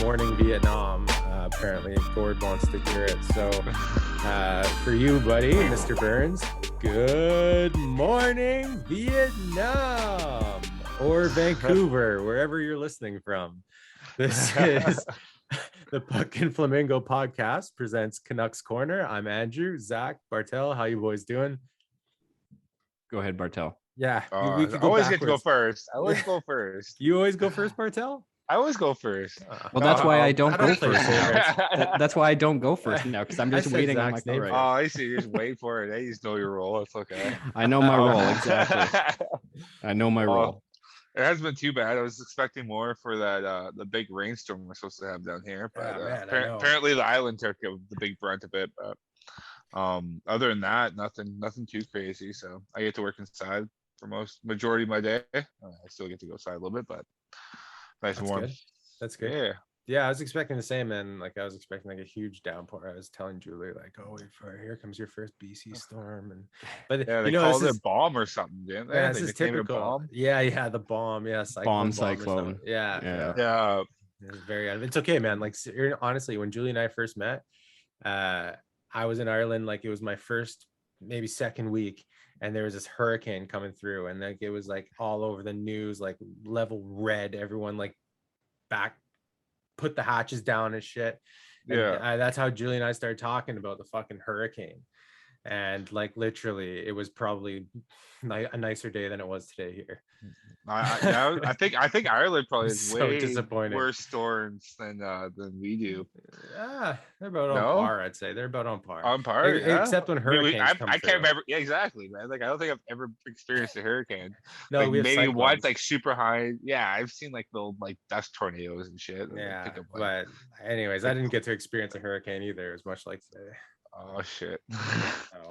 morning Vietnam. Apparently, Gord wants to hear it. So, for you, buddy, Mr. Burns, good morning Vietnam or Vancouver, wherever you're listening from. This is the Puck and Flamingo podcast presents Canucks Corner. I'm Andrew, Zach, Bartel. How you boys doing? Go ahead, Bartel. Yeah, we could go always backwards. Get to go first. I always go first. You always go first, Bartel? I always go first. Well, that's why I don't go first. That's why I don't go first now, because I'm just waiting on my name. Oh, I see. You just wait for it. Hey, you just know your role. It's okay. I know my role, exactly. I know my role. It hasn't been too bad. I was expecting more for that the big rainstorm we're supposed to have down here, but apparently the island took the big brunt of it. But other than that, nothing too crazy. So I get to work inside for majority of my day. I still get to go outside a little bit, but nice and warm. That's good. Yeah, I was expecting the same, man. Like I was expecting like a huge downpour. I was telling Julie, like, "Oh, wait for here comes your first BC storm." But yeah, they called it a bomb or something, didn't they? Yeah, this is typical. Yeah, the bomb. Yeah, cyclone. Yeah. It's it's okay, man. Like honestly, when Julie and I first met, I was in Ireland. Like it was my first, maybe second week. And there was this hurricane coming through, and like it was like all over the news, like level red. Everyone like put the hatches down and shit. And that's how Julie and I started talking about the fucking hurricane. And like literally, it was probably a nicer day than it was today here. I think Ireland probably is so way disappointing. Worse storms than we do. Yeah, they're about on par. I'd say they're about on par. On par, except when hurricanes come I through. can't remember. Yeah, exactly, man. Like I don't think I've ever experienced a hurricane. No, like, we have maybe cyclones. once, like super high. Yeah, I've seen like little like dust tornadoes and shit. Yeah, but anyways, I didn't get to experience a hurricane either. It was much like today. Oh shit!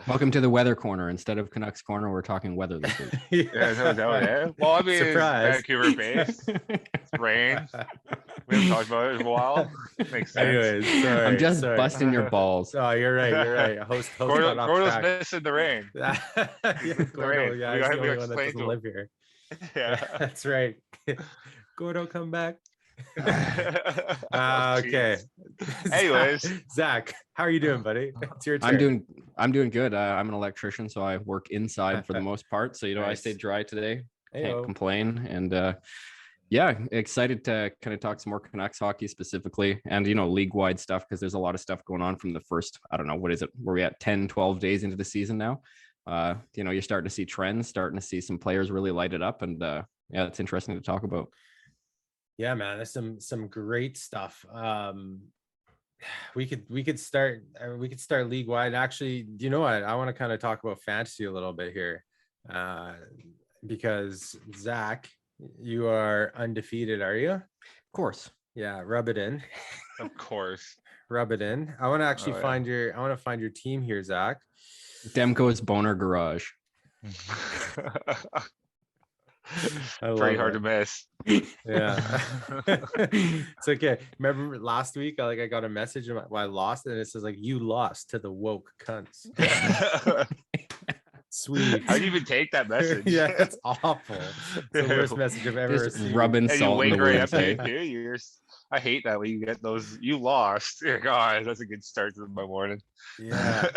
Welcome to the weather corner. Instead of Canucks corner, we're talking weather this week. Well, I mean, surprise. Vancouver based. It's rain. We haven't talked about it in a while. Makes sense. Anyways, sorry, I'm just busting your balls. Oh, you're right. Host Gordo's missing the rain. Gordo, yeah, he's the only one that doesn't live here. Yeah, that's right. Gordo, come back. Okay. Anyways, Zach, how are you doing, buddy? It's your turn. I'm doing good. I'm an electrician, so I work inside for the most part. So nice. I stayed dry today. Can't complain. And excited to kind of talk some more Canucks hockey specifically, and league-wide stuff, because there's a lot of stuff going on from the first, I don't know, what is it? Were we at 10, 12 days into the season now? You're starting to see trends, starting to see some players really light it up, and it's interesting to talk about. Yeah, man, there's some great stuff. We could start league wide. Actually, you know what? I want to kind of talk about fantasy a little bit here, because Zach, you are undefeated, are you? Of course. Yeah, rub it in. Of course, rub it in. I want to actually find your team here, Zach. Demco's Boner Garage. Pretty hard to miss. Yeah. It's okay. Remember last week I got a message about why I lost, and it says like, you lost to the woke cunts. Sweet. How do you even take that message? Yeah, it's awful. It's the worst message I've ever received. Rubbing salt in the wound. I hate that when you get those. You lost. God, that's a good start to my morning. Yeah.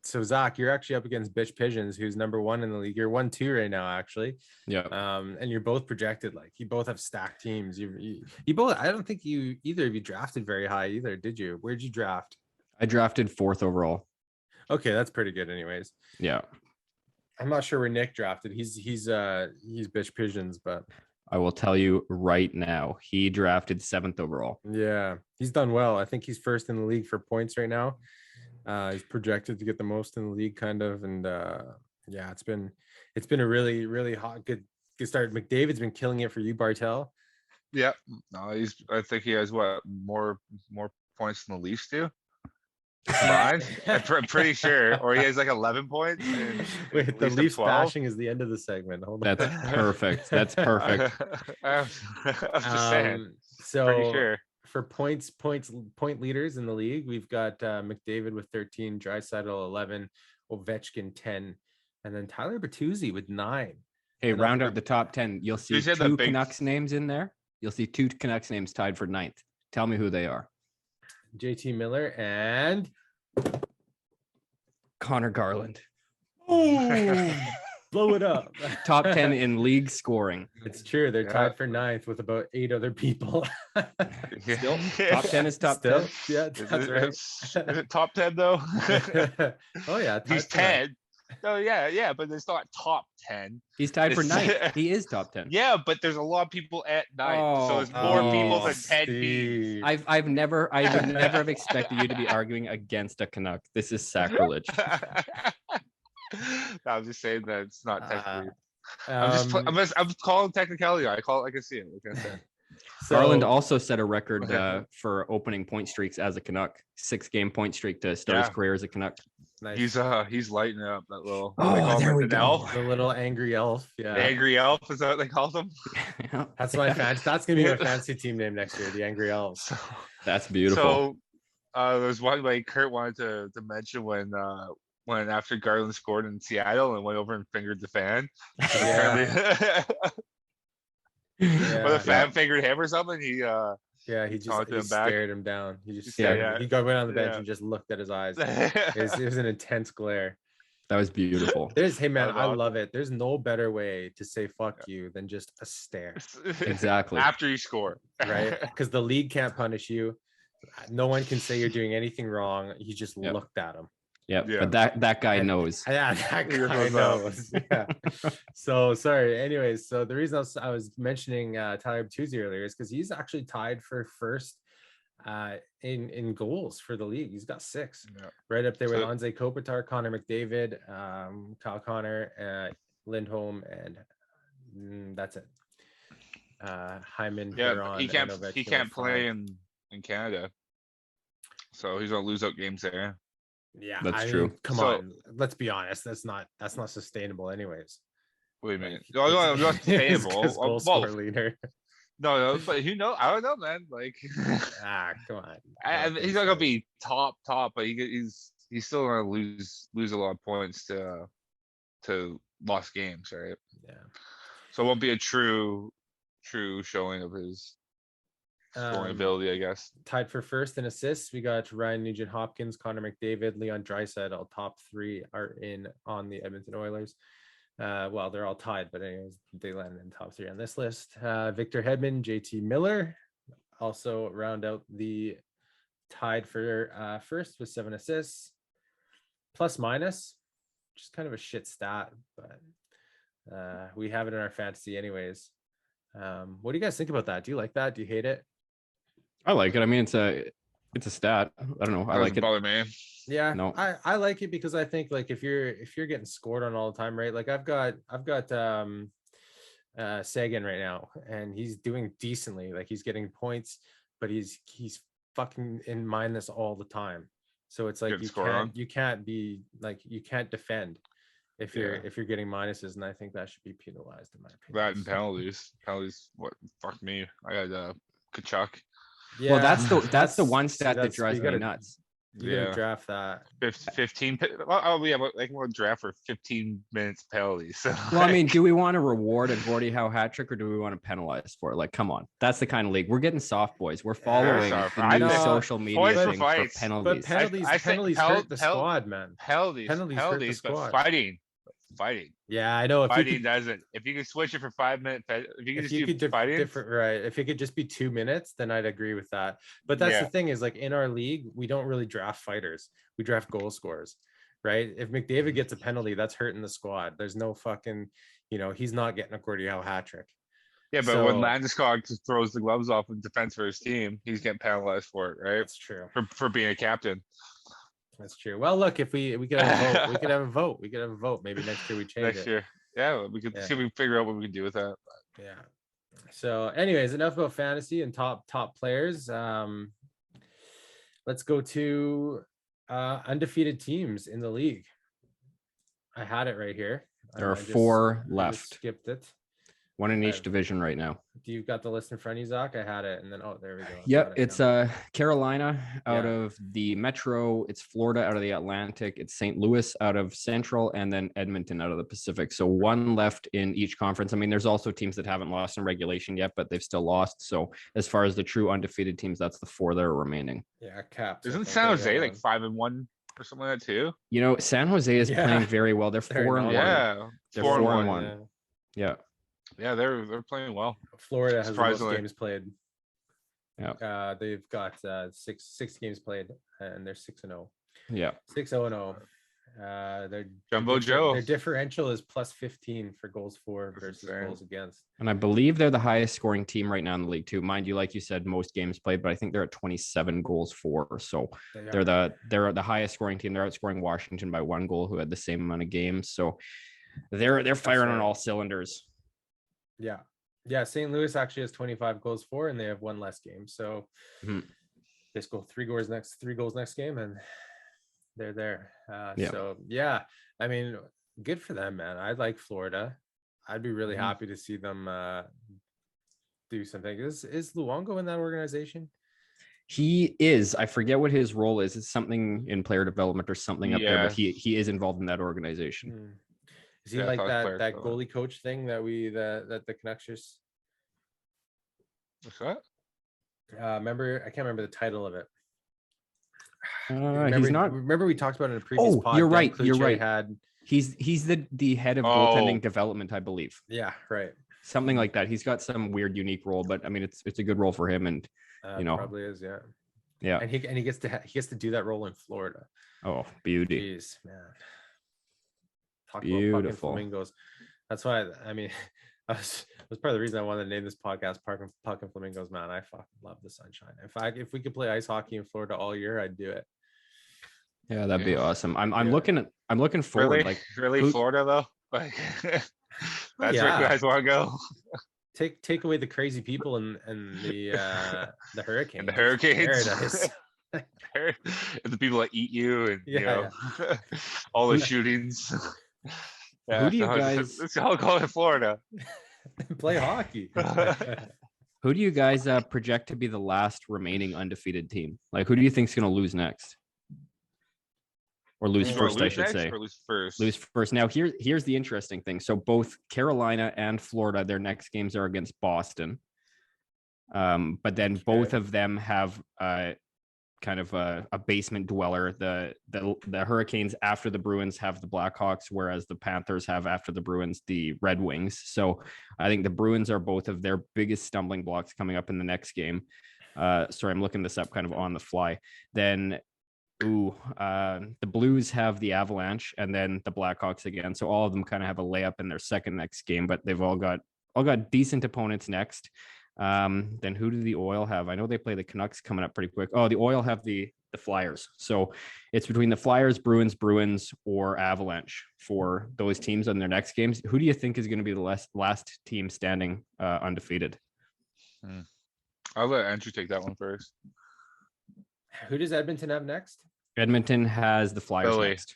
So Zach, you're actually up against Bitch Pigeons, who's number 1 in the league. You're 1-2 right now, actually. Yeah. And you're both projected, like you both have stacked teams. You both. I don't think either of you drafted very high either, did you? Where'd you draft? I drafted 4th overall. Okay, that's pretty good, anyways. Yeah. I'm not sure where Nick drafted. He's Bitch Pigeons, but I will tell you right now, he drafted 7th overall. Yeah, he's done well. I think he's first in the league for points right now. He's projected to get the most in the league, kind of, and it's been a really, really hot, good start. McDavid's been killing it for you, Bartel. Yeah, no, I think he has more points than the Leafs do. I'm pretty sure, or he has like 11 points. Wait, the Leafs bashing is the end of the segment. Hold on. That's perfect. That's perfect. I'm just saying. So pretty sure. For point leaders in the league, we've got McDavid with 13, Draisaitl 11, Ovechkin 10, and then Tyler Bertuzzi with 9. Hey, round out the top 10. You'll see 2 Canucks names in there. you'll see 2 Canucks names tied for 9th. Tell me who they are. JT Miller and Connor Garland. Oh, blow it up. Top 10 in league scoring. It's true. They're tied for 9th with about 8 other people. Still, top 10 is top 10. Yeah, that's right. Is it top 10 though? Oh yeah, he's 10. Oh yeah, but it's not top 10. He's tied for 9th. He is top 10. Yeah, but there's a lot of people at 9th, so there's more people than 10 teams. I would never have expected you to be arguing against a Canuck. This is sacrilege. I'm just saying that it's not technically. I'm calling technicality. I call it like I see it. Like I said. Garland also set a record for opening point streaks as a Canuck. 6-game point streak to start his career as a Canuck. Nice. He's lighting up that little. There we go. Elf. The little angry elf. Yeah. The angry elf, is that what they call them? That's my That's gonna be my fantasy team name next year. The Angry Elves. That's beautiful. So there's one way Kurt wanted to mention when after Garland scored in Seattle and went over and fingered the fan. When the fan fingered him or something, he just stared him down. He just stared. He went on the bench and just looked at his eyes. It was an intense glare. That was beautiful. Hey man, I love it. There's no better way to say fuck you than just a stare. Exactly. After you score. Right? Because the league can't punish you. No one can say you're doing anything wrong. You just looked at him. Yeah, but that guy knows. Yeah, that guy knows. Yeah. So sorry. Anyways, so the reason I was mentioning Tyler Bertuzzi earlier is because he's actually tied for first in goals for the league. He's got 6, right up there with Anze Kopitar, Connor McDavid, Kyle Connor, Lindholm, and that's it. Hyman. Yeah, he can't play in Canada, so he's gonna lose out games there. Yeah, that's true. Come on, let's be honest. That's not sustainable, anyways. Wait a minute. No, not sustainable. Goal scorer leader. No, but who knows? I don't know, man. Like, come on. He's not gonna be top, but he's still gonna lose a lot of points to lost games, right? Yeah. So it won't be a true showing of his scoring ability, I guess. Tied for first in assists, we got Ryan Nugent-Hopkins, Connor McDavid, Leon Draisaitl. Top 3 are on the Edmonton Oilers. Well, they're all tied, but anyways, they landed in top 3 on this list. Victor Hedman, JT Miller also round out the tied for first with 7 assists. Plus minus, just kind of a shit stat, but we have it in our fantasy anyways. What do you guys think about that? Do you like that? Do you hate it? I like it. I mean, it's a stat. I don't know. I like it. Bother me. Yeah, no, I like it because I think like if you're getting scored on all the time, right? Like I've got Sagan right now, and he's doing decently. Like he's getting points, but he's fucking in minus all the time. So it's like you can't be like, you can't defend if you're getting minuses, and I think that should be penalized in my opinion. That and penalties. What fuck me. I got Kachuk. Yeah, well, that's the one stat that drives me nuts. You gotta draft that. 15. Oh yeah, but like we'll draft for 15 minutes penalties. So well, I mean, do we want to reward a Gordie Howe hat trick, or do we want to penalize for it? Like, come on, that's the kind of league we're getting. Soft boys, we're following the new social media thing for penalties. But penalties hurt the squad, man. Penalties hurt the squad. Fighting. Yeah, I know. Fighting doesn't. If you could switch it for 5 minutes, if you could just do fighting, right? If it could just be 2 minutes, then I'd agree with that. But that's the thing is, like in our league, we don't really draft fighters. We draft goal scorers, right? If McDavid gets a penalty, that's hurting the squad. There's no fucking, he's not getting a Gordie Howe hat trick. Yeah, but when Landeskog throws the gloves off in defense for his team, he's getting penalized for it, right? That's true. For being a captain. That's true. Well, look, if we could have a vote, we could have a vote. Maybe next year we change next year. Yeah, we could see if we figure out what we can do with that. Yeah. So, anyways, enough about fantasy and top players. Let's go to undefeated teams in the league. I had it right here. There are 4 left. Skipped it. One in each division right now. Do you got the list in front of you, Zach? I had it, and then there we go. Yep, it's Carolina out of the Metro, it's Florida out of the Atlantic, it's St. Louis out of Central, and then Edmonton out of the Pacific. So one left in each conference. I mean, there's also teams that haven't lost in regulation yet, but they've still lost. So as far as the true undefeated teams, that's the 4 that are remaining. Yeah, Caps. Isn't San Jose like 5-1 or something like that too? You know, San Jose is playing very well. They're 4-1. Yeah, they're 4-1. Yeah. Yeah, they're playing well. Florida has the most games played. Yeah. They've got six games played, and they're 6-0. Yeah. 6-0-0. Their Jumbo Joe. Their differential is plus 15 for goals for versus goals against. And I believe they're the highest scoring team right now in the league too. Mind you, like you said, most games played, but I think they're at 27 goals for. So they're the highest scoring team. They're outscoring Washington by 1 goal, who had the same amount of games. So they're firing on all cylinders. Yeah. Yeah. St. Louis actually has 25 goals for, and they have 1 less game. So they score 3 goals next game, and they're there. So yeah, I mean, good for them, man. I like Florida. I'd be really happy to see them do something. Is Luongo in that organization? He is. I forget what his role is. It's something in player development or something up there, but he is involved in that organization. Is he like that goalie coach thing that the Canucks just... What's that? Remember, I can't remember the title of it. He's not. Remember we talked about it in a previous pod. You're right. You're right. Had... He's the head of goaltending development, I believe. Yeah, right. Something like that. He's got some weird, unique role, but I mean, it's a good role for him, and probably is. Yeah. And he gets to do that role in Florida. Oh, beauty. Jeez, man. Talk beautiful about flamingos. That's why I mean, that's part of the reason I wanted to name this podcast Puck and Flamingos. Man, I fucking love the sunshine. If we could play ice hockey in Florida all year, I'd do it. Yeah, that'd be awesome. I'm looking forward. Really Florida though. Like that's where you guys want to go. Take away the crazy people and the hurricane. And the hurricanes. And the people that eat you, and you know, all the shootings. Who do you guys? Let's all call it Florida. Play hockey. Who do you guys project to be the last remaining undefeated team? Like, who do you think is going to lose next? Or lose first, I should say. Or lose first. Lose first. Now, here's the interesting thing. So both Carolina and Florida, their next games are against Boston. But then both of them have kind of a basement dweller. The Hurricanes after the Bruins have the Blackhawks, whereas the Panthers have after the Bruins the Red Wings. So I think the Bruins are both of their biggest stumbling blocks coming up in the next game. Sorry, I'm looking this up kind of on the fly. Then the Blues have the Avalanche and then the Blackhawks again. So all of them kind of have a layup in their second next game, but they've all got decent opponents next. Then who do the Oil have? I know they play the Canucks coming up pretty quick. Oh, the Oil have the Flyers. So it's between the Flyers, Bruins, or Avalanche for those teams on their next games. Who do you think is going to be the last team standing undefeated? I'll let Andrew take that one first. Who does Edmonton have next? Edmonton has the Flyers next.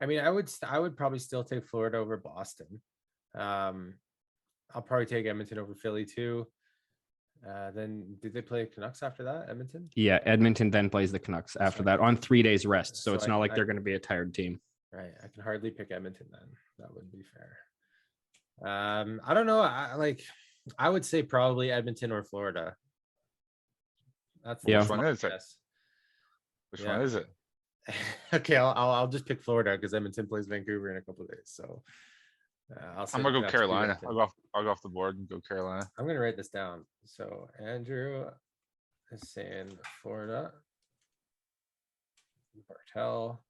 I mean, I would probably still take Florida over Boston. I'll probably take Edmonton over Philly too. Then did they play Canucks after that? Edmonton? Yeah, Edmonton then plays the Canucks after that on 3 days rest. So it's not like they're going to be a tired team. Right. I can hardly pick Edmonton then. That wouldn't be fair. I don't know. I would say probably Edmonton or Florida. That's which one is it? Which one is it? Okay, I'll just pick Florida because Edmonton plays Vancouver in a couple of days. So I'm gonna go Carolina. I'll go off the board and go Carolina. I'm gonna write this down. So Andrew is saying Florida. Bartel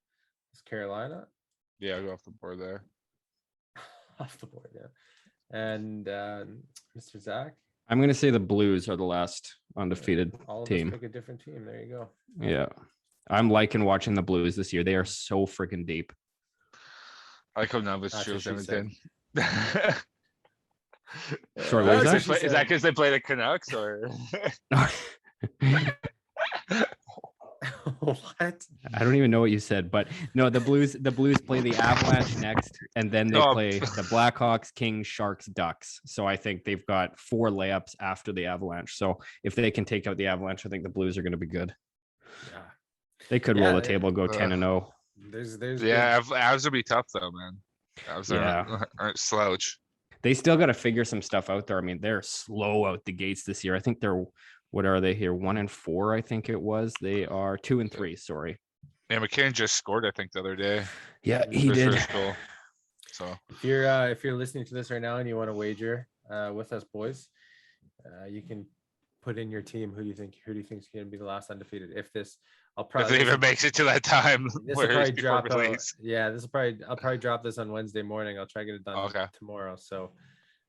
is Carolina. Yeah, I'll go off the board there. Off the board, yeah. And Mr. Zach? I'm gonna say the Blues are the last undefeated team. Pick a different team. There you go. Yeah, I'm liking watching the Blues this year. They are so freaking deep. I like how Numbers chose Edmonton. Sorry, what was that? Is that because they play the Canucks or? What? I don't even know what you said, but no, the Blues play the Avalanche next, and then they play the Blackhawks, Kings, Sharks, Ducks. So I think they've got 4 layups after the Avalanche. So if they can take out the Avalanche, I think the Blues are going to be good. Yeah. They could roll the table, go 10-0. There's Avs will be tough though, man. Avs aren't slouch. They still got to figure some stuff out there. I mean, they're slow out the gates this year. I think they're, what are they here? 1-4, I think it was. They are 2-3. Sorry. Yeah, McKinnon just scored, I think, the other day. Yeah, he did. First goal. So if you're listening to this right now and you want to wager with us, boys, you can put in your team. Who do you think is going to be the last undefeated? If it even makes it to that time. This will probably drop out. Yeah, I'll probably drop this on Wednesday morning. I'll try to get it done tomorrow. So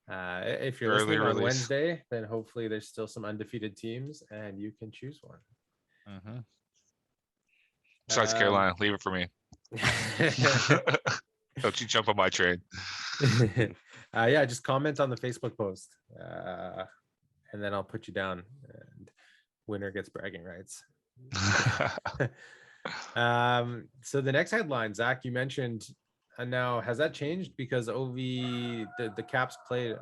if you're listening on Wednesday, then hopefully there's still some undefeated teams and you can choose one. Mm-hmm. Besides Carolina, leave it for me. Don't you jump on my train. Just comment on the Facebook post, and then I'll put you down. And winner gets bragging rights. So the next headline, Zach, you mentioned, and now has that changed because the Caps played?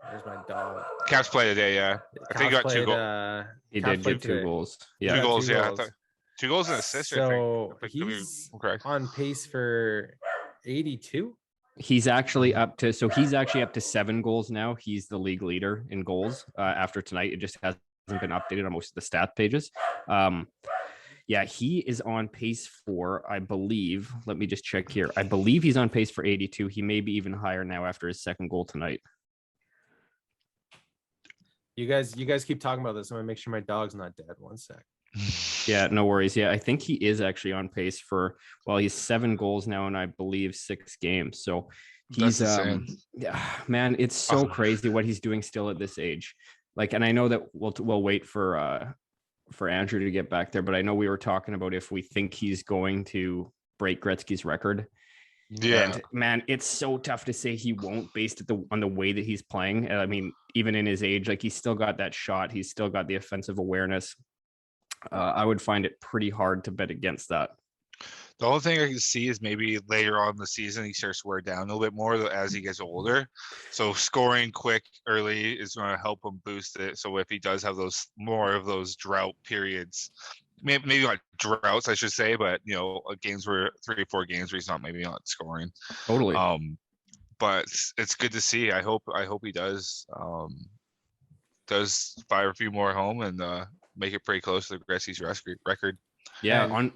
There's my dog. Caps played today, yeah. I think he got 2 goals. He did get 2 goals. Yeah, 2 goals. Yeah, 2 goals and assists. So he's on pace for 82. He's actually up to 7 goals now. He's the league leader in goals after tonight. It just hasn't been updated on most of the stat pages. He is on pace for, I believe, let me just check here. I believe he's on pace for 82. He may be even higher now after his 2nd goal tonight. You guys keep talking about this. I'm gonna make sure my dog's not dead. One sec. Yeah, no worries. Yeah, I think he is actually on pace for, he's 7 goals now, and I believe 6 games. So he's man, it's so crazy what he's doing still at this age. Like, and I know that we'll wait for Andrew to get back there, but I know we were talking about if we think he's going to break Gretzky's record. Yeah, and man, it's so tough to say he won't based on the way that he's playing. I mean, even in his age, like, he's still got that shot. He's still got the offensive awareness. I would find it pretty hard to bet against that. The only thing I can see is maybe later on in the season he starts to wear down a little bit more as he gets older. So scoring quick early is going to help him boost it. So if he does have more of those drought periods, maybe not droughts, I should say, but games where 3 or 4 games where he's maybe not scoring. Totally. But it's good to see. I hope he does fire a few more home and make it pretty close to Gretzky's record. Yeah, on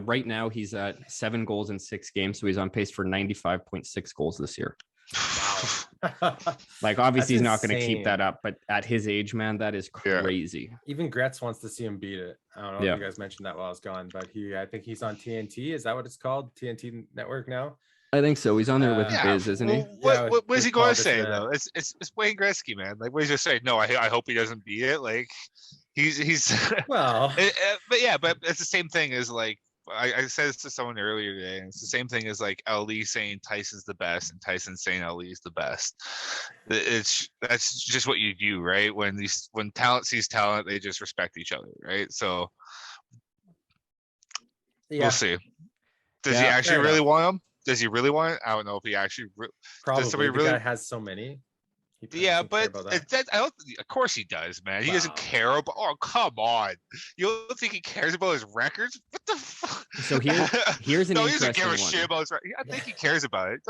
right now he's at 7 goals in 6 games, so he's on pace for 95.6 goals this year. Wow. Like, obviously he's not going to keep that up, but at his age, man, that is crazy. Yeah. Even Gretz wants to see him beat it. I don't know if you guys mentioned that while I was gone, but I think he's on TNT. Is that what it's called? TNT Network now? I think so. He's on there with Biz, isn't he? What is he going to say though? It's Wayne Gretzky, man. Like, what is he say? No, I hope he doesn't beat it. Like, he's well, but it's the same thing as, like, I said this to someone earlier today, and it's the same thing as, like, Ali saying Tyson's the best and Tyson saying Ali is the best. That's just what you do, right? When talent sees talent, they just respect each other, right? So we'll see. Does he actually really want him? Does he really want it? I don't know if he actually probably. Does somebody really has so many. But I don't. Of course he does, man. He doesn't care about. Oh, come on! You don't think he cares about his records? What the fuck? So here's an interesting one. He doesn't give a shit about his records. I think he cares about it.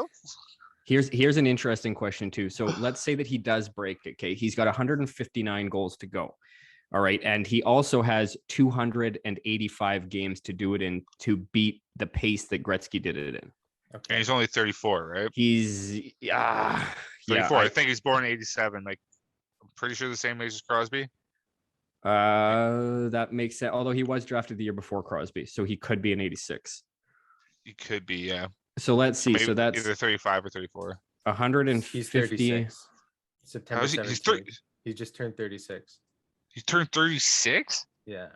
Here's an interesting question too. So let's say that he does break it. Okay, he's got 159 goals to go. All right, and he also has 285 games to do it in to beat the pace that Gretzky did it in. Okay. And he's only 34, right? He's 34. I think he's born in 87. Like, I'm pretty sure the same age as Crosby. That makes sense. Although he was drafted the year before Crosby, so he could be an 86. He could be, yeah. So let's see. Maybe so that's either 35 or 34. 150. He's 36. September 17th. He just turned 36. He turned 36? Yeah.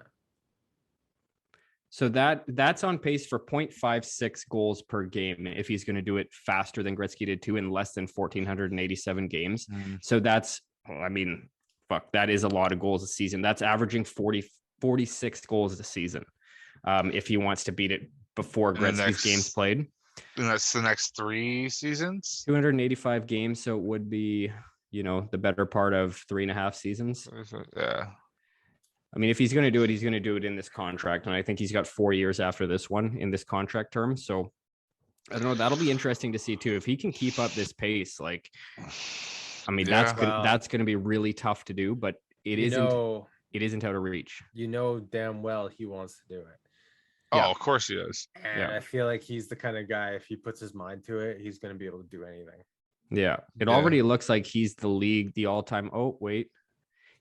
So that's on pace for 0.56 goals per game if he's going to do it faster than Gretzky did too in less than 1,487 games. So that's, that is a lot of goals a season. That's averaging 46 goals a season. if he wants to beat it before Gretzky's games played. And that's the next 3 seasons. 285 games, so it would be, the better part of 3.5 seasons. Yeah. I mean, if he's going to do it, he's going to do it in this contract, and I think he's got 4 years after this one in this contract term. So I don't know. That'll be interesting to see too if he can keep up this pace. Like, I mean, that's going to be really tough to do, but it isn't out of reach. Damn well he wants to do it. Oh, yeah. Of course he does. And I feel like he's the kind of guy, if he puts his mind to it, he's going to be able to do anything. Yeah. It already looks like he's the all-time. Oh, wait.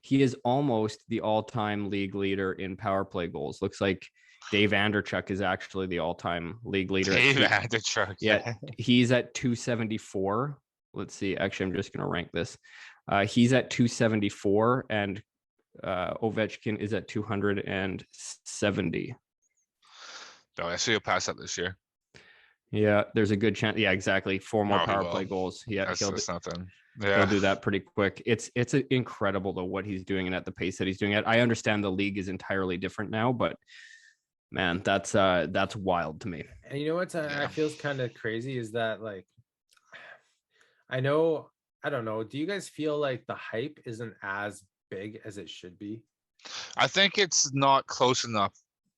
He is almost the all-time league leader in power play goals. Looks like Dave Anderchuk is actually the all-time league leader. Dave Anderchuk. Yeah. He's at 274. Let's see. Actually, I'm just going to rank this. He's at 274 and Ovechkin is at 270. No, I see he'll pass that this year. Yeah, there's a good chance. Yeah, exactly. 4 more power play goals. Yeah, that's nothing. Yeah, he'll do that pretty quick. It's incredible though what he's doing and at the pace that he's doing it. I understand the league is entirely different now, but man, that's wild to me. And you know what I feels kind of crazy is that, like, I don't know. Do you guys feel like the hype isn't as big as it should be? I think it's not close enough.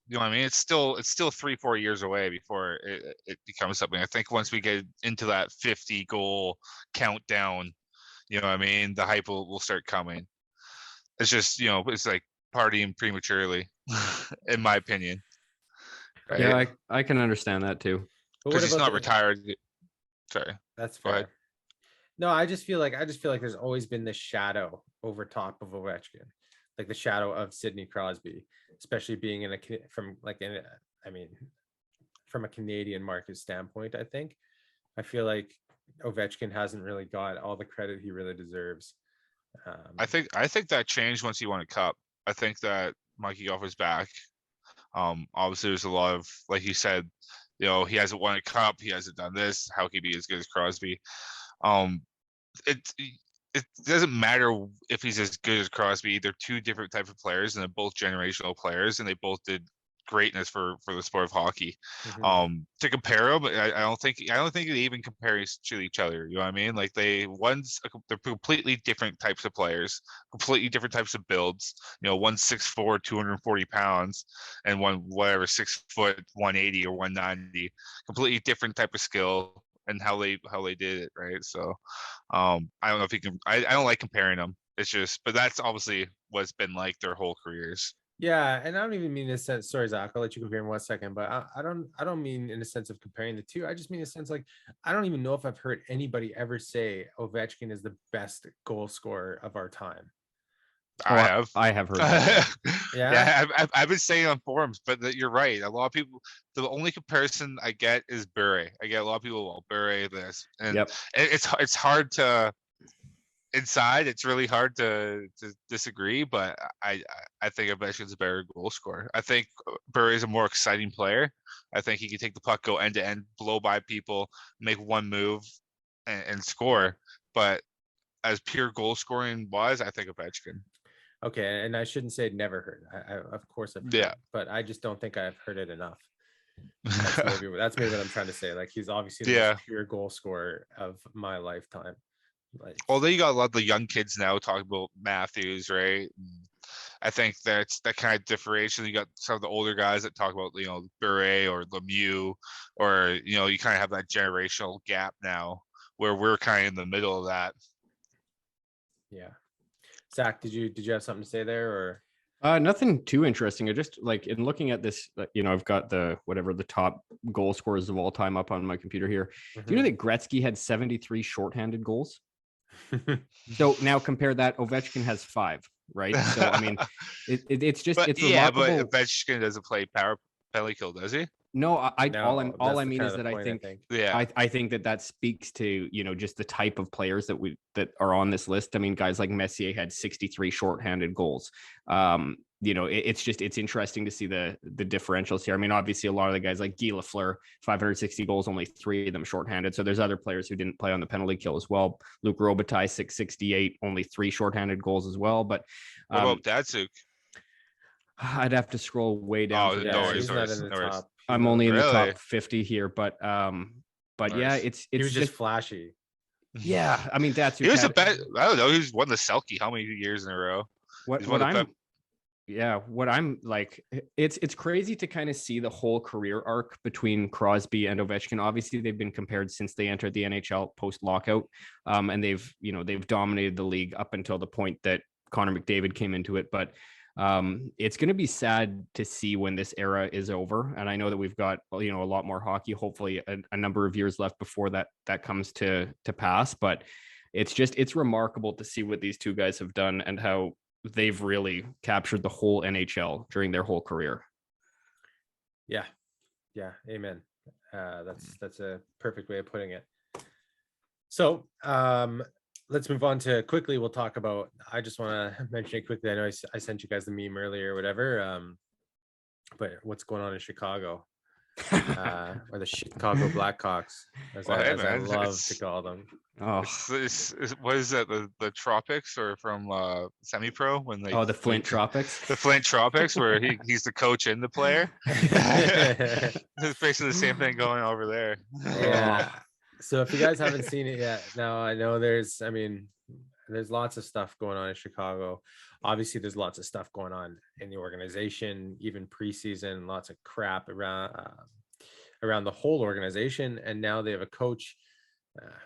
You know what I mean? It's still 3-4 years away before it becomes something. I think once we get into that 50 goal countdown, you know what I mean, the hype will start coming. It's just, it's like partying prematurely, in my opinion. Right? Yeah, I can understand that too. Because he's not retired. Sorry. That's fair. No, I just feel like there's always been this shadow over top of Ovechkin. Like the shadow of Sidney Crosby, especially being from a Canadian market standpoint. I feel like Ovechkin hasn't really got all the credit he really deserves. I think that changed once he won a cup. I think that Mikey Goff was back. Obviously, there's a lot of, like you said, he hasn't won a cup, he hasn't done this. How can he be as good as Crosby? It doesn't matter if he's as good as Crosby. They're 2 different types of players, and they're both generational players, and they both did greatness for the sport of hockey. Mm-hmm. To compare them, I don't think they even compare to each other. You know what I mean? Like they're completely different types of players, completely different types of builds. One's 6'4", 240 pounds, and one 6 foot, 180 or 190. Completely different type of skill. And how they did it, right? So I don't know if you can. I don't like comparing them. It's just, but that's obviously what's been like their whole careers. Yeah, and I don't even mean in a sense. Sorry, Zach, I'll let you compare in 1 second. But I don't mean in a sense of comparing the two. I just mean in a sense like I don't even know if I've heard anybody ever say Ovechkin is the best goal scorer of our time. I have heard that. Yeah, I've been saying on forums, but you're right. A lot of people, the only comparison I get is Bure. I get a lot of people, well, Bure this, and it's hard to inside. It's really hard to disagree, but I think Ovechkin's a better goal scorer. I think Bure is a more exciting player. I think he can take the puck, go end to end, blow by people, make one move, and score. But as pure goal scoring wise, I think Ovechkin. Okay, and I shouldn't say never heard. I of course I've heard it, but I just don't think I've heard it enough. That's maybe what I'm trying to say. Like he's obviously the pure goal scorer of my lifetime. Like, although you got a lot of the young kids now talking about Matthews, right? I think that's that kind of differentiation. You got some of the older guys that talk about Bure or Lemieux, or you kind of have that generational gap now where we're kind of in the middle of that. Yeah. Zach, did you have something to say there, or nothing too interesting? I just like in looking at this, I've got the top goal scorers of all time up on my computer here. Mm-hmm. Do you know that Gretzky had 73 shorthanded goals? So now compare that. Ovechkin has 5, right? So I mean, it's remarkable. But Ovechkin doesn't play power penalty kill, does he? No, all I mean is that I think that speaks to just the type of players that are on this list. I mean, guys like Messier had 63 shorthanded goals. It's interesting to see the differentials here. I mean, obviously a lot of the guys like Guy Lafleur, 560 goals, only 3 of them shorthanded. So there's other players who didn't play on the penalty kill as well. Luc Robitaille, 668, only 3 shorthanded goals as well. But what about Datsuk? I'd have to scroll way down. He's not in the top. I'm only in the top 50 here, but yeah, it's he was just flashy. Yeah, I mean that's he was a bet. I don't know. He's won the Selke how many years in a row? What I'm like, it's crazy to kind of see the whole career arc between Crosby and Ovechkin. Obviously, they've been compared since they entered the NHL post lockout, and they've dominated the league up until the point that Connor McDavid came into it. But it's going to be sad to see when this era is over. And I know that we've got a lot more hockey, hopefully a number of years left before that comes to pass. But it's remarkable to see what these two guys have done and how they've really captured the whole NHL during their whole career. Yeah. Amen. That's a perfect way of putting it. So let's move on to quickly. We'll talk about, I just want to mention it quickly. I know I sent you guys the meme earlier or whatever. But what's going on in Chicago? Or the Chicago Blackhawks, as I love to call them. Oh, what is that? The Tropics, or from semi-pro when they? Oh, the Flint Tropics. The Flint Tropics, where he's the coach and the player. It's basically the same thing going over there. Yeah. So if you guys haven't seen it yet, now I know there's lots of stuff going on in Chicago. Obviously, there's lots of stuff going on in the organization, even preseason, lots of crap around the whole organization. And now they have a coach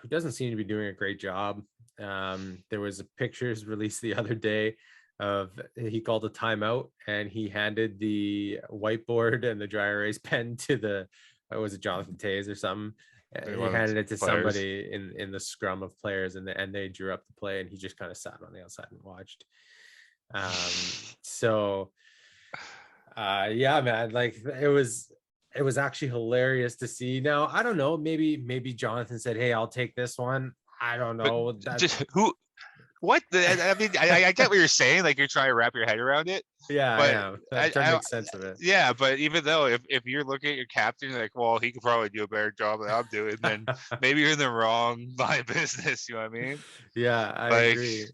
who doesn't seem to be doing a great job. There was pictures released the other day of, he called a timeout and he handed the whiteboard and the dry erase pen to was it Jonathan Toews or something? He handed it to somebody in the scrum of players, and they drew up the play, and he just kind of sat on the outside and watched. Yeah, man, like it was actually hilarious to see. Now, I don't know, maybe Jonathan said, "Hey, I'll take this one." I don't know. What? I mean, I get what you're saying. Like, you're trying to wrap your head around it. Yeah, but I'm trying to make sense of it. Yeah, but even though if you're looking at your captain, you're like, well, he could probably do a better job than I'm doing, then maybe you're in the wrong line of business. You know what I mean? Yeah, I agree.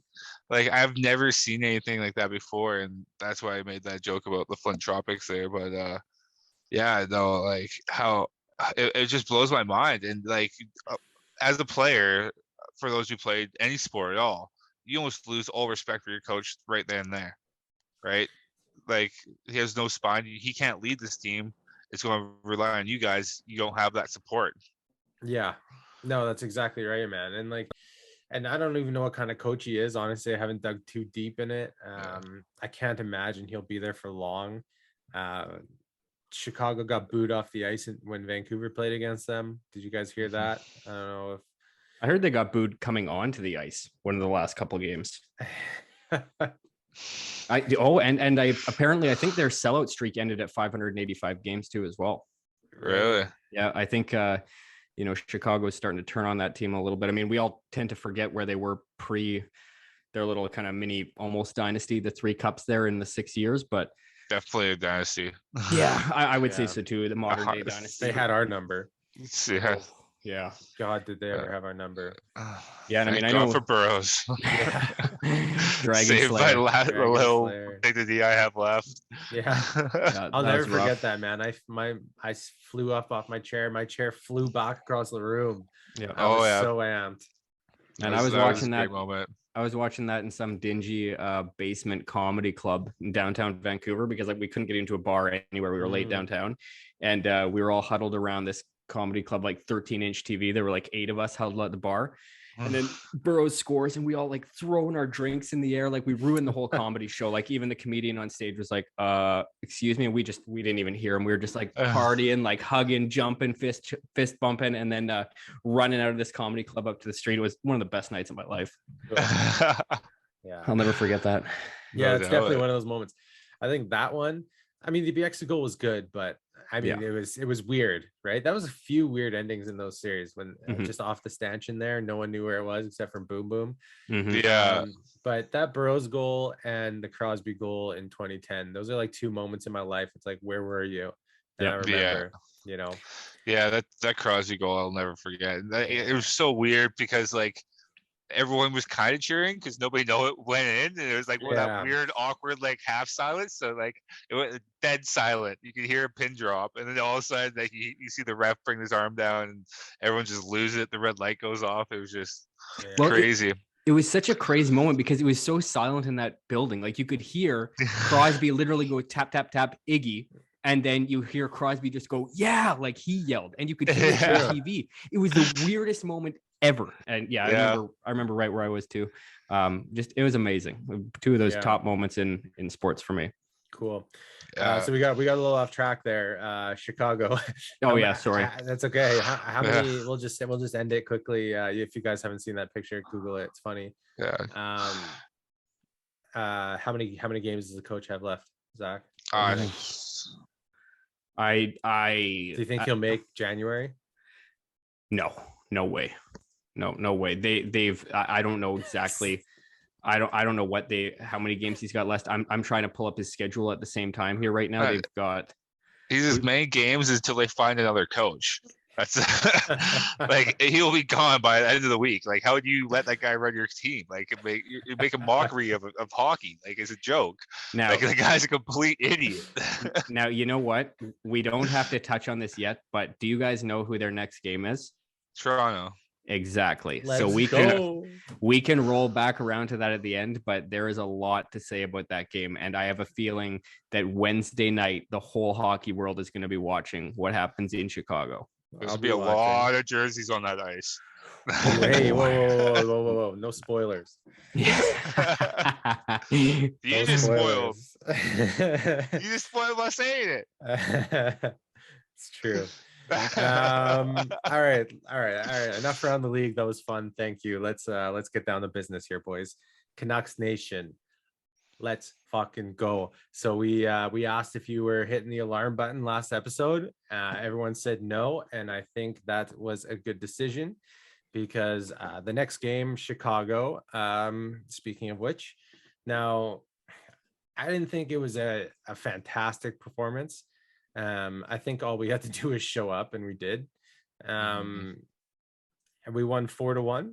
Like, I've never seen anything like that before, and that's why I made that joke about the Flint Tropics there. But yeah, no, like how it just blows my mind. And like, as a player, for those who played any sport at all, you almost lose all respect for your coach right then and there, right? Like, he has no spine. He can't lead this team. It's going to rely on you guys. You don't have that support. Yeah, no, that's exactly right, man. And I don't even know what kind of coach he is. Honestly, I haven't dug too deep in it. I can't imagine he'll be there for long. Chicago got booed off the ice when Vancouver played against them. Did you guys hear that? I don't know if I heard they got booed coming onto the ice one of the last couple of games. I think their sellout streak ended at 585 games too as well. Really? Yeah, I think Chicago is starting to turn on that team a little bit. I mean, we all tend to forget where they were pre their little kind of mini almost dynasty, the 3 cups there in the 6 years, but definitely a dynasty. Yeah, I would say so too. The modern day dynasty. They had our number. Yeah. Yeah. God, did they ever have our number? Yeah, and I mean, I know for Burrows. Dragon Saved Slayer. my little dignity I have left. Yeah, I'll never forget that, man. I flew up off my chair. My chair flew back across the room. Yeah. I was so amped. And I was watching that moment. I was watching that in some dingy basement comedy club in downtown Vancouver because we couldn't get into a bar anywhere. We were late downtown, and we were all huddled around this comedy club, 13-inch TV. There were 8 of us huddled at the bar, and then Burrows scores, and we all throwing our drinks in the air, we ruined the whole comedy show. Even the comedian on stage was like, excuse me, and we didn't even hear him. We were just partying, hugging, jumping, fist bumping, and then running out of this comedy club up to the street. It was one of the best nights of my life. Yeah, I'll never forget that. Yeah, it's definitely one of those moments. I think that one, I mean, the BX goal was good, but I mean, it was weird, right? That was a few weird endings in those series when just off the stanchion there, no one knew where it was except for Boom Boom. Yeah. But that Burrows goal and the Crosby goal in 2010, those are 2 moments in my life. It's where were you? And I remember, Yeah, that Crosby goal I'll never forget. It was so weird because everyone was kind of cheering because nobody knew it went in, and it was like that weird, awkward, like half silence. So like it was dead silent. You could hear a pin drop, and then all of a sudden, like you see the ref bring his arm down, and everyone just loses it. The red light goes off. It was just crazy. It was such a crazy moment because it was so silent in that building. Like you could hear Crosby literally go tap, tap, tap, Iggy. And then you hear Crosby just go, yeah, like he yelled. And you could hear it on TV. It was the weirdest moment ever. And I remember right where I was too. It was amazing. Two of those top moments in sports for me. Cool. So we got a little off track there. Chicago. Sorry. That's okay. How many? We'll just end it quickly. If you guys haven't seen that picture, Google it. It's funny. Yeah. How many games does the coach have left, Zach? Do you think he'll make January? No way. No way. I don't know exactly. I don't know how many games he's got left. I'm trying to pull up his schedule at the same time here right now. They've got he's as many games until they find another coach. That's like he'll be gone by the end of the week. Like, how would you let that guy run your team? Like, you make a mockery of hockey. Like, it's a joke. Now, like, the guy's a complete idiot. Now, you know what? We don't have to touch on this yet, but do you guys know who their next game is? Toronto. Exactly. Let's so go. we can roll back around to that at the end, but there is a lot to say about that game. And I have a feeling that Wednesday night, the whole hockey world is going to be watching what happens in Chicago. There's be a lot of jerseys on that ice. Hey, whoa. No spoilers. You just spoiled by saying it. It's true. All right. Enough around the league. That was fun. Thank you. Let's get down to business here, boys. Canucks Nation. Let's fucking go. So we asked if you were hitting the alarm button last episode. Everyone said no, and I think that was a good decision because the next game, Chicago. Speaking of which, now I didn't think it was a fantastic performance. I think all we had to do is show up, and we did. And we won 4-1.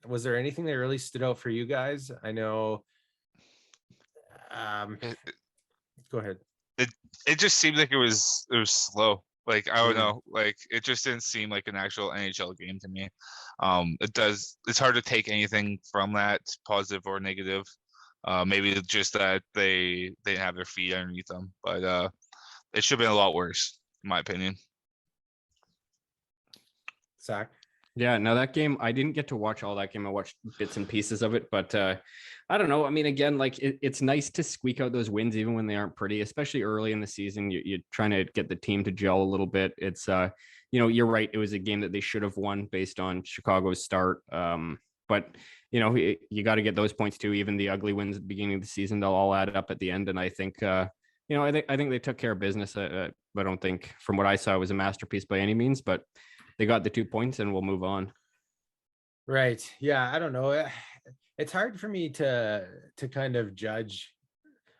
Was there anything that really stood out for you guys? I know. Go ahead. It just seemed like it was slow. Like, I don't know, like it just didn't seem like an actual NHL game to me. It's hard to take anything from that, positive or negative. Maybe just that they didn't have their feet underneath them, but it should have been a lot worse, in my opinion. Zach? Yeah, no, that game, I didn't get to watch all that game. I watched bits and pieces of it, but I don't know. I mean, again, like it's nice to squeak out those wins even when they aren't pretty, especially early in the season. You're trying to get the team to gel a little bit. It's, you're right. It was a game that they should have won based on Chicago's start. But, you got to get those points too. Even the ugly wins at the beginning of the season, they'll all add up at the end. And I think, I think they took care of business. I don't think, from what I saw, it was a masterpiece by any means, but they got the 2 points and we'll move on. Right. Yeah. I don't know. It's hard for me to kind of judge.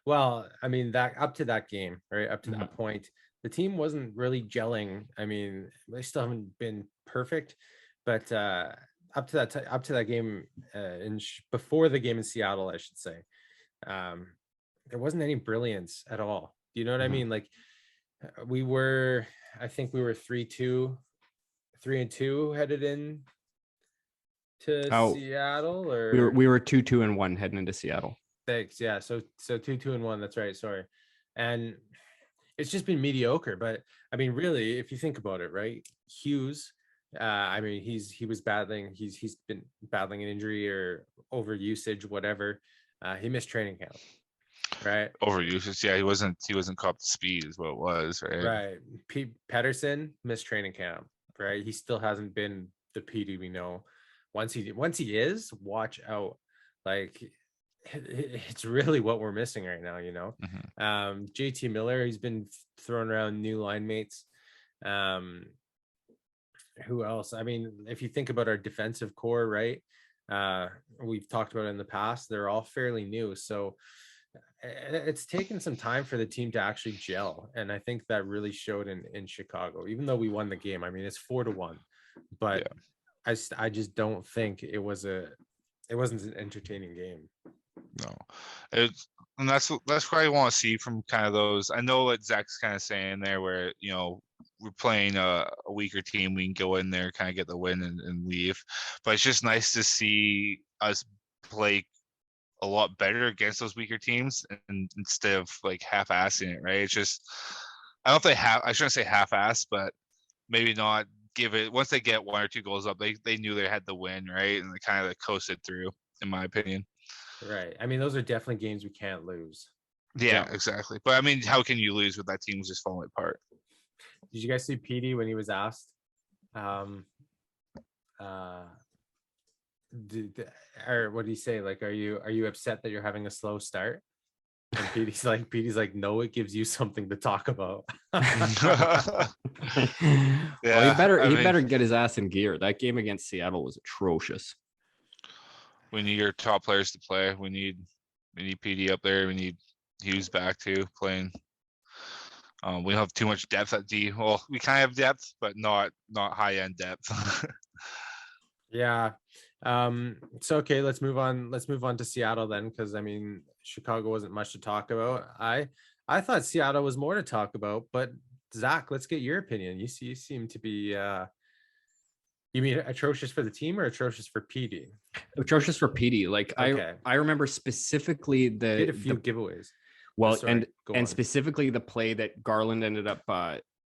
Well, I mean, that up to that game, right? Up to that point, the team wasn't really gelling. I mean, they still haven't been perfect, but up to that game, before the game in Seattle, I should say, there wasn't any brilliance at all. Do you know what I mean? Like I think we were 3-2 headed in to Seattle, or we were 2-2-1 heading into Seattle. Thanks. Yeah. So 2-2-1. That's right. Sorry. And it's just been mediocre. But I mean, really, if you think about it, right? Hughes, I mean, he's been battling an injury or overusage, whatever. He missed training camp. Right. Overusage. Yeah, he wasn't caught to speed is what it was, right? Right. Pedersen missed training camp. Right. He still hasn't been the PD we know. Once he is, watch out. Like, it's really what we're missing right now, JT Miller, he's been throwing around new line mates. Who else? I mean, if you think about our defensive core, right? We've talked about it in the past, they're all fairly new. So it's taken some time for the team to actually gel. And I think that really showed in Chicago, even though we won the game. I mean, it's 4-1, but I just don't think it wasn't an entertaining game. No, and that's what I want to see from kind of those. I know what Zach's kind of saying there, where we're playing a weaker team, we can go in there, kind of get the win and leave. But it's just nice to see us play a lot better against those weaker teams, and instead of like half-assing it, right? It's just, I don't know if I shouldn't say half-ass, but maybe not give it, once they get 1 or 2 goals up, they knew they had the win, right? And they kind of coasted through, in my opinion. Right. I mean, those are definitely games we can't lose. Yeah, exactly. But I mean, how can you lose with that team just falling apart? Did you guys see PD when he was asked, or what did he say? Like, are you upset that you're having a slow start? And PD's like, no, it gives you something to talk about. Yeah, well, he better get his ass in gear. That game against Seattle was atrocious. We need your top players to play. We need PD up there. We need Hughes back too, playing. We don't have too much depth at D. Well, we kind of have depth, but not high end depth. Yeah. So okay, let's move on to Seattle then, because I mean, Chicago wasn't much to talk about. I thought Seattle was more to talk about, but Zach, let's get your opinion. You seem to be you mean atrocious for the team or atrocious for PD? Atrocious for PD. Like, okay. I remember specifically the giveaways. Well, and specifically the play that Garland ended up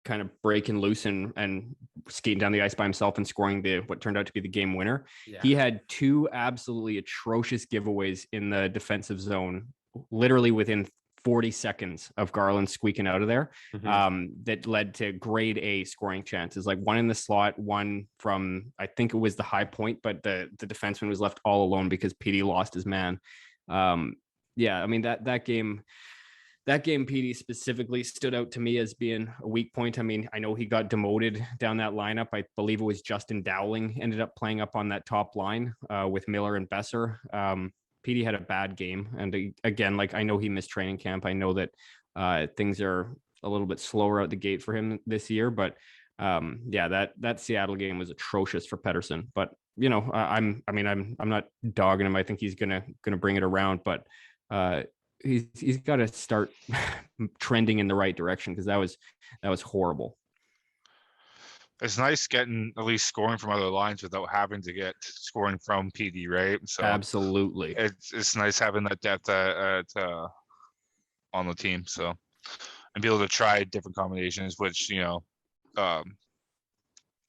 kind of breaking loose and skating down the ice by himself and scoring what turned out to be the game winner. Yeah. He had 2 absolutely atrocious giveaways in the defensive zone, literally within 40 seconds of Garland squeaking out of there. That led to grade A scoring chances, like one in the slot, one from, I think it was the high point, but the defenseman was left all alone because PD lost his man. Yeah, I mean, that game PD specifically stood out to me as being a weak point. I mean, I know he got demoted down that lineup. I believe it was Justin Dowling ended up playing up on that top line with Miller and Besser. PD had a bad game. And again, like, I know he missed training camp. I know that things are a little bit slower out the gate for him this year, but yeah, that Seattle game was atrocious for Pettersson. But I'm not dogging him. I think he's gonna bring it around, but he's got to start trending in the right direction, because that was horrible. It's nice getting at least scoring from other lines without having to get scoring from PD, right? So absolutely, it's nice having that depth on the team, so, and be able to try different combinations, which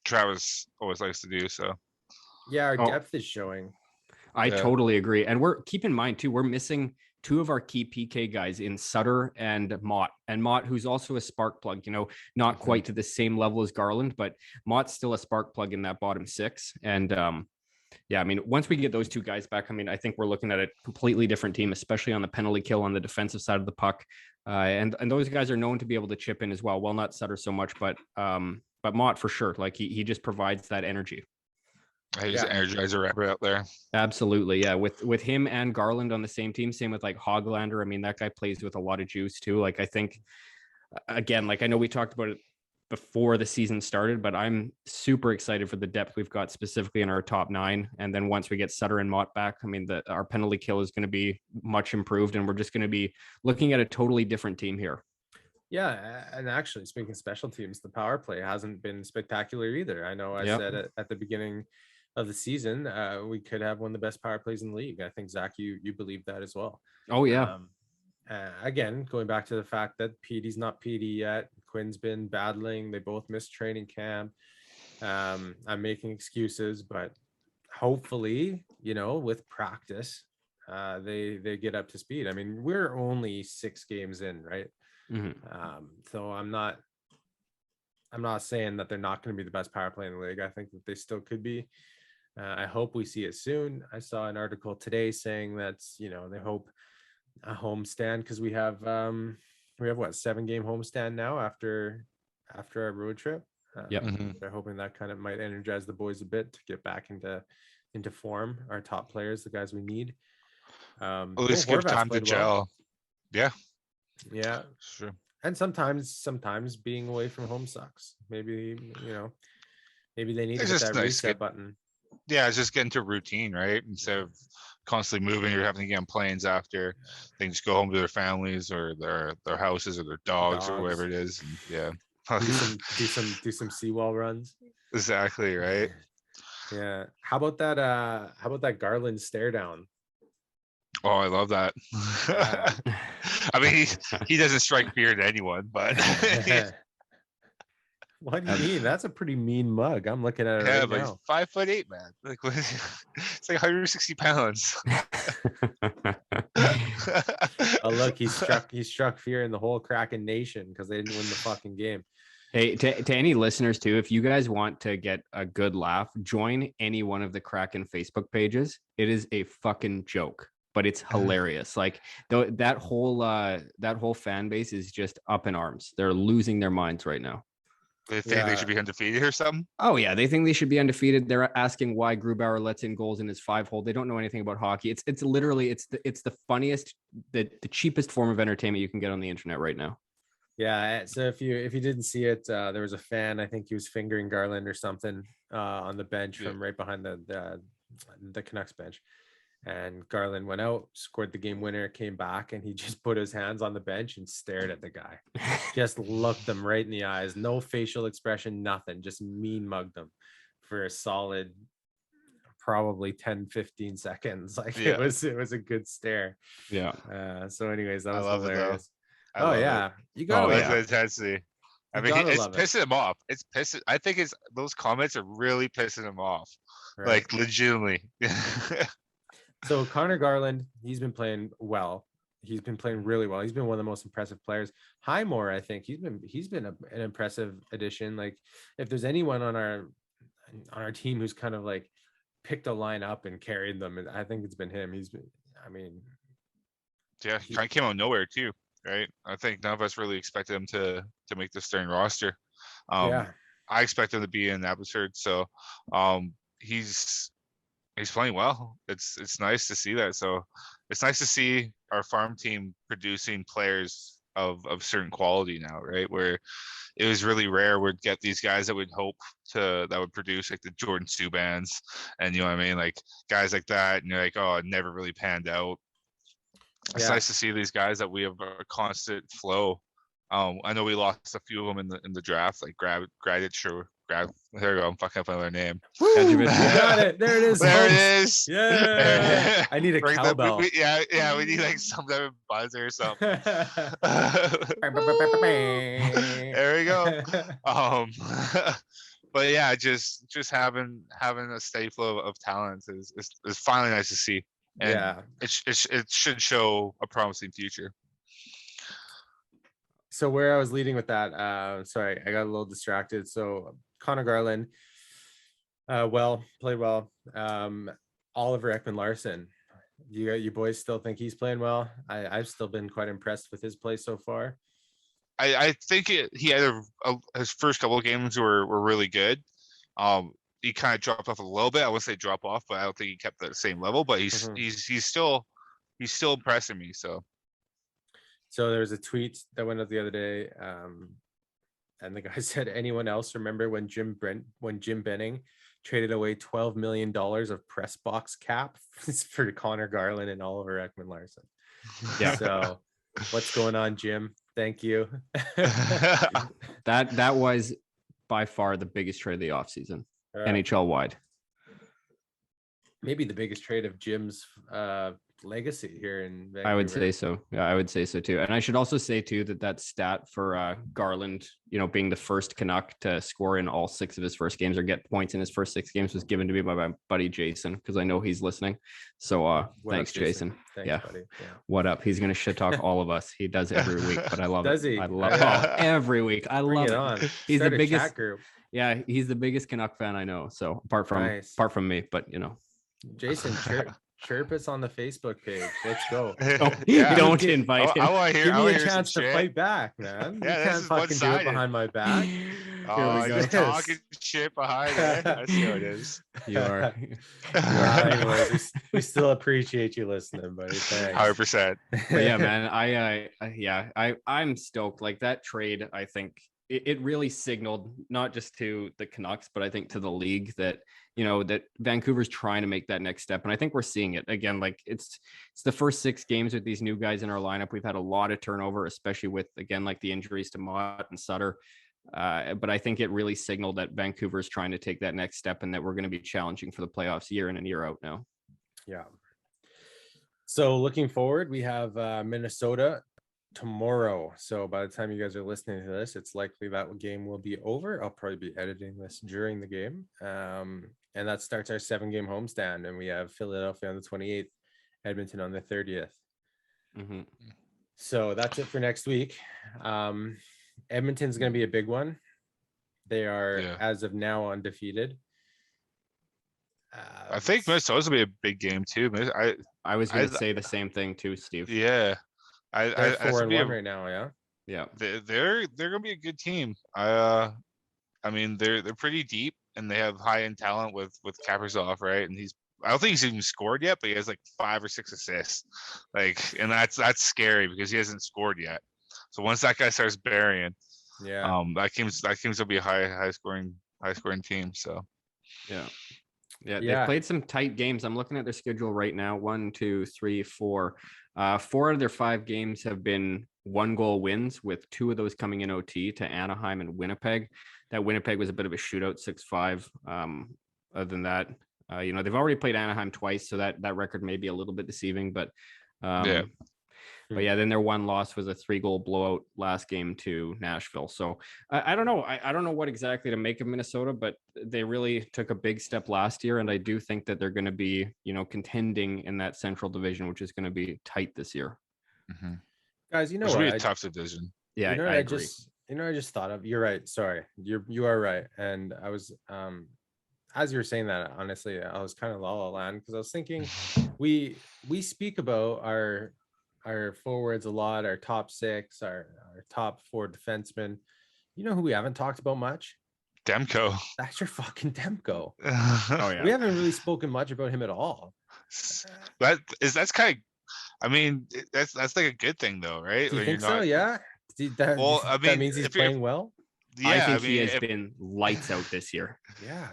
Travis always likes to do. So yeah, our depth is showing. I totally agree, and keep in mind too, we're missing 2 of our key PK guys in Sutter and Mott, who's also a spark plug, not quite to the same level as Garland, but Mott's still a spark plug in that bottom 6. And yeah, I mean, once we get those 2 guys back, I mean, I think we're looking at a completely different team, especially on the penalty kill on the defensive side of the puck. And those guys are known to be able to chip in as well. Well, not Sutter so much, but Mott for sure. Like, he just provides that energy. He's an energizer rapper out there. Absolutely, yeah. With him and Garland on the same team, same with like Hoglander. I mean, that guy plays with a lot of juice too. Like, I think, again, like, I know we talked about it before the season started, but I'm super excited for the depth we've got specifically in our top 9. And then once we get Sutter and Mott back, I mean, our penalty kill is going to be much improved, and we're just going to be looking at a totally different team here. Yeah, and actually, speaking of special teams, the power play hasn't been spectacular either. I know I said it at the beginning of the season, we could have one of the best power plays in the league. I think, Zach, you believe that as well. Oh yeah. Again, going back to the fact that PD's not PD yet. Quinn's been battling. They both missed training camp. I'm making excuses, but hopefully, with practice, they get up to speed. I mean, we're only 6 games in, right? So I'm not saying that they're not going to be the best power play in the league. I think that they still could be. I hope we see it soon. I saw an article today saying that, they hope a homestand, because we have what, 7-game homestand now after our road trip. They're hoping that kind of might energize the boys a bit to get back into form. Our top players, the guys we need. At least give time to gel. Yeah, sure. And sometimes being away from home sucks. Maybe they need to hit that reset button. Yeah, it's just getting to routine, right? Instead of constantly moving or having to get on planes after, they just go home to their families or their houses or their dogs or whatever it is. And yeah. do some seawall runs. Exactly, right? Yeah. How about that Garland stare down? Oh, I love that. I mean, he doesn't strike fear to anyone, but what do you mean? That's a pretty mean mug. I'm looking at it right but now. He's 5'8", man. Like, it's like 160 pounds. Oh, look, he struck fear in the whole Kraken nation because they didn't win the fucking game. Hey, to any listeners too, if you guys want to get a good laugh, join any one of the Kraken Facebook pages. It is a fucking joke, but it's hilarious. Like that whole fan base is just up in arms. They're losing their minds right now. They think they should be undefeated or something? Oh yeah, they think they should be undefeated. They're asking why Grubauer lets in goals in his 5-hole. They don't know anything about hockey. It's literally the funniest, the cheapest form of entertainment you can get on the internet right now. Yeah, so if you didn't see it, there was a fan. I think he was fingering Garland or something on the bench from right behind the Canucks bench. And Garland went out, scored the game winner, came back, and he just put his hands on the bench and stared at the guy. Just looked him right in the eyes. No facial expression, nothing. Just mean mugged him for a solid probably 10-15 seconds. Like it was a good stare. Yeah. So anyways, that was hilarious. You got intensity. I mean, it's pissing him off. I think those comments are really pissing him off. Right. Like legitimately. So Connor Garland, he's been playing well. He's been playing really well. He's been one of the most impressive players. Highmore, I think he's been an impressive addition. Like if there's anyone on our team who's kind of like picked a line up and carried them, I think it's been him. He came out of nowhere too, right? I think none of us really expected him to make the starting roster. I expect him to be in Abbotsford, so he's playing well. It's nice to see that. So it's nice to see our farm team producing players of certain quality now, right? Where it was really rare we'd get these guys that would produce like the Jordan Subans and you know what I mean, like guys like that, and you're like, oh, it never really panned out. It's nice to see these guys that we have a constant flow. I know we lost a few of them in the draft, like Gradich or there we go. I'm fucking up another name. You got it. There it is. There it is. Yeah. I need a cowbell. We need like some type of buzzer or something. There we go. But yeah, just having a steady flow of talents is finally nice to see, and it should show a promising future. So where I was leading with that, sorry, I got a little distracted. So Connor Garland, played well. Oliver Ekman-Larsson, you boys still think he's playing well? I've still been quite impressed with his play so far. I think he had his first couple of games were really good. He kind of dropped off a little bit. I wouldn't say drop off, but I don't think he kept the same level. But he's still impressing me. So there was a tweet that went out the other day, and the guy said, "Anyone else remember when Jim Benning traded away $12 million of press box cap for Connor Garland and Oliver Ekman-Larsson?" Yeah. So what's going on, Jim? Thank you. That was by far the biggest trade of the offseason, NHL wide. Maybe the biggest trade of Jim's legacy here in Vancouver. I would say so. Yeah, I would say so too. And I should also say too that stat for Garland, being the first Canuck to score in all 6 of his first games or get points in his first 6 games was given to me by my buddy Jason, because I know he's listening. So thanks, Jason. Thanks, buddy. Yeah. What up? He's gonna shit talk all of us. He does every week, but I love does it. he? I love it every week. I love it. He's the biggest chat group. Yeah, he's the biggest Canuck fan I know. So apart from me, but Jason, chirp us on the Facebook page. Let's go. Don't invite him. Give me a chance to fight back, man. You can't fucking do it behind my back. Just talking shit behind it. I see how it is. You are. Anyways, we still appreciate you listening, buddy. Thanks. 100%. Yeah, man. I'm stoked. Like that trade, I think it really signaled not just to the Canucks, but I think to the league that, that Vancouver's trying to make that next step. And I think we're seeing it again. Like it's the first 6 games with these new guys in our lineup. We've had a lot of turnover, especially with, again, like the injuries to Mott and Sutter. But I think it really signaled that Vancouver's trying to take that next step and that we're going to be challenging for the playoffs year in and year out now. Yeah. So looking forward, we have Minnesota tomorrow. So by the time you guys are listening to this, it's likely that game will be over. I'll probably be editing this during the game. And that starts our 7-game homestand. And we have Philadelphia on the 28th, Edmonton on the 30th. Mm-hmm. So that's it for next week. Edmonton's going to be a big one. They are, as of now, undefeated. I think Minnesota's will be a big game too. I was going to say the same thing too, Steve. Yeah. They're 4-1 right now. Yeah. They're gonna be a good team. I mean they're pretty deep and they have high end talent with Kaprizov, right? And I don't think he's even scored yet, but he has like 5 or 6 assists. And that's scary because he hasn't scored yet. So once that guy starts burying, that team's will be a high scoring team. So yeah, they've played some tight games. I'm looking at their schedule right now. 1, 2, 3, 4. 4 out of their 5 games have been 1-goal wins, with 2 of those coming in OT to Anaheim and Winnipeg. That Winnipeg was a bit of a shootout, 6-5. Other than that, they've already played Anaheim twice, so that record may be a little bit deceiving. But then their one loss was a 3-goal blowout last game to Nashville. So I don't know. I don't know what exactly to make of Minnesota, but they really took a big step last year. And I do think that they're going to be, contending in that Central Division, which is going to be tight this year. Mm-hmm. Guys, it's going to be a tough division. Yeah, I agree. I just thought of, you're right. Sorry. You are right. And I was, as you were saying that, honestly, I was kind of la la land because I was thinking we speak about our forwards a lot, our top 6, our top 4 defensemen. You know who we haven't talked about much? Demco. That's your fucking Demco. Oh yeah. We haven't really spoken much about him at all. That's kind of, I mean, that's like a good thing though, right? Do you think so? Yeah. That means he's playing well. Yeah, I think he has been lights out this year. Yeah.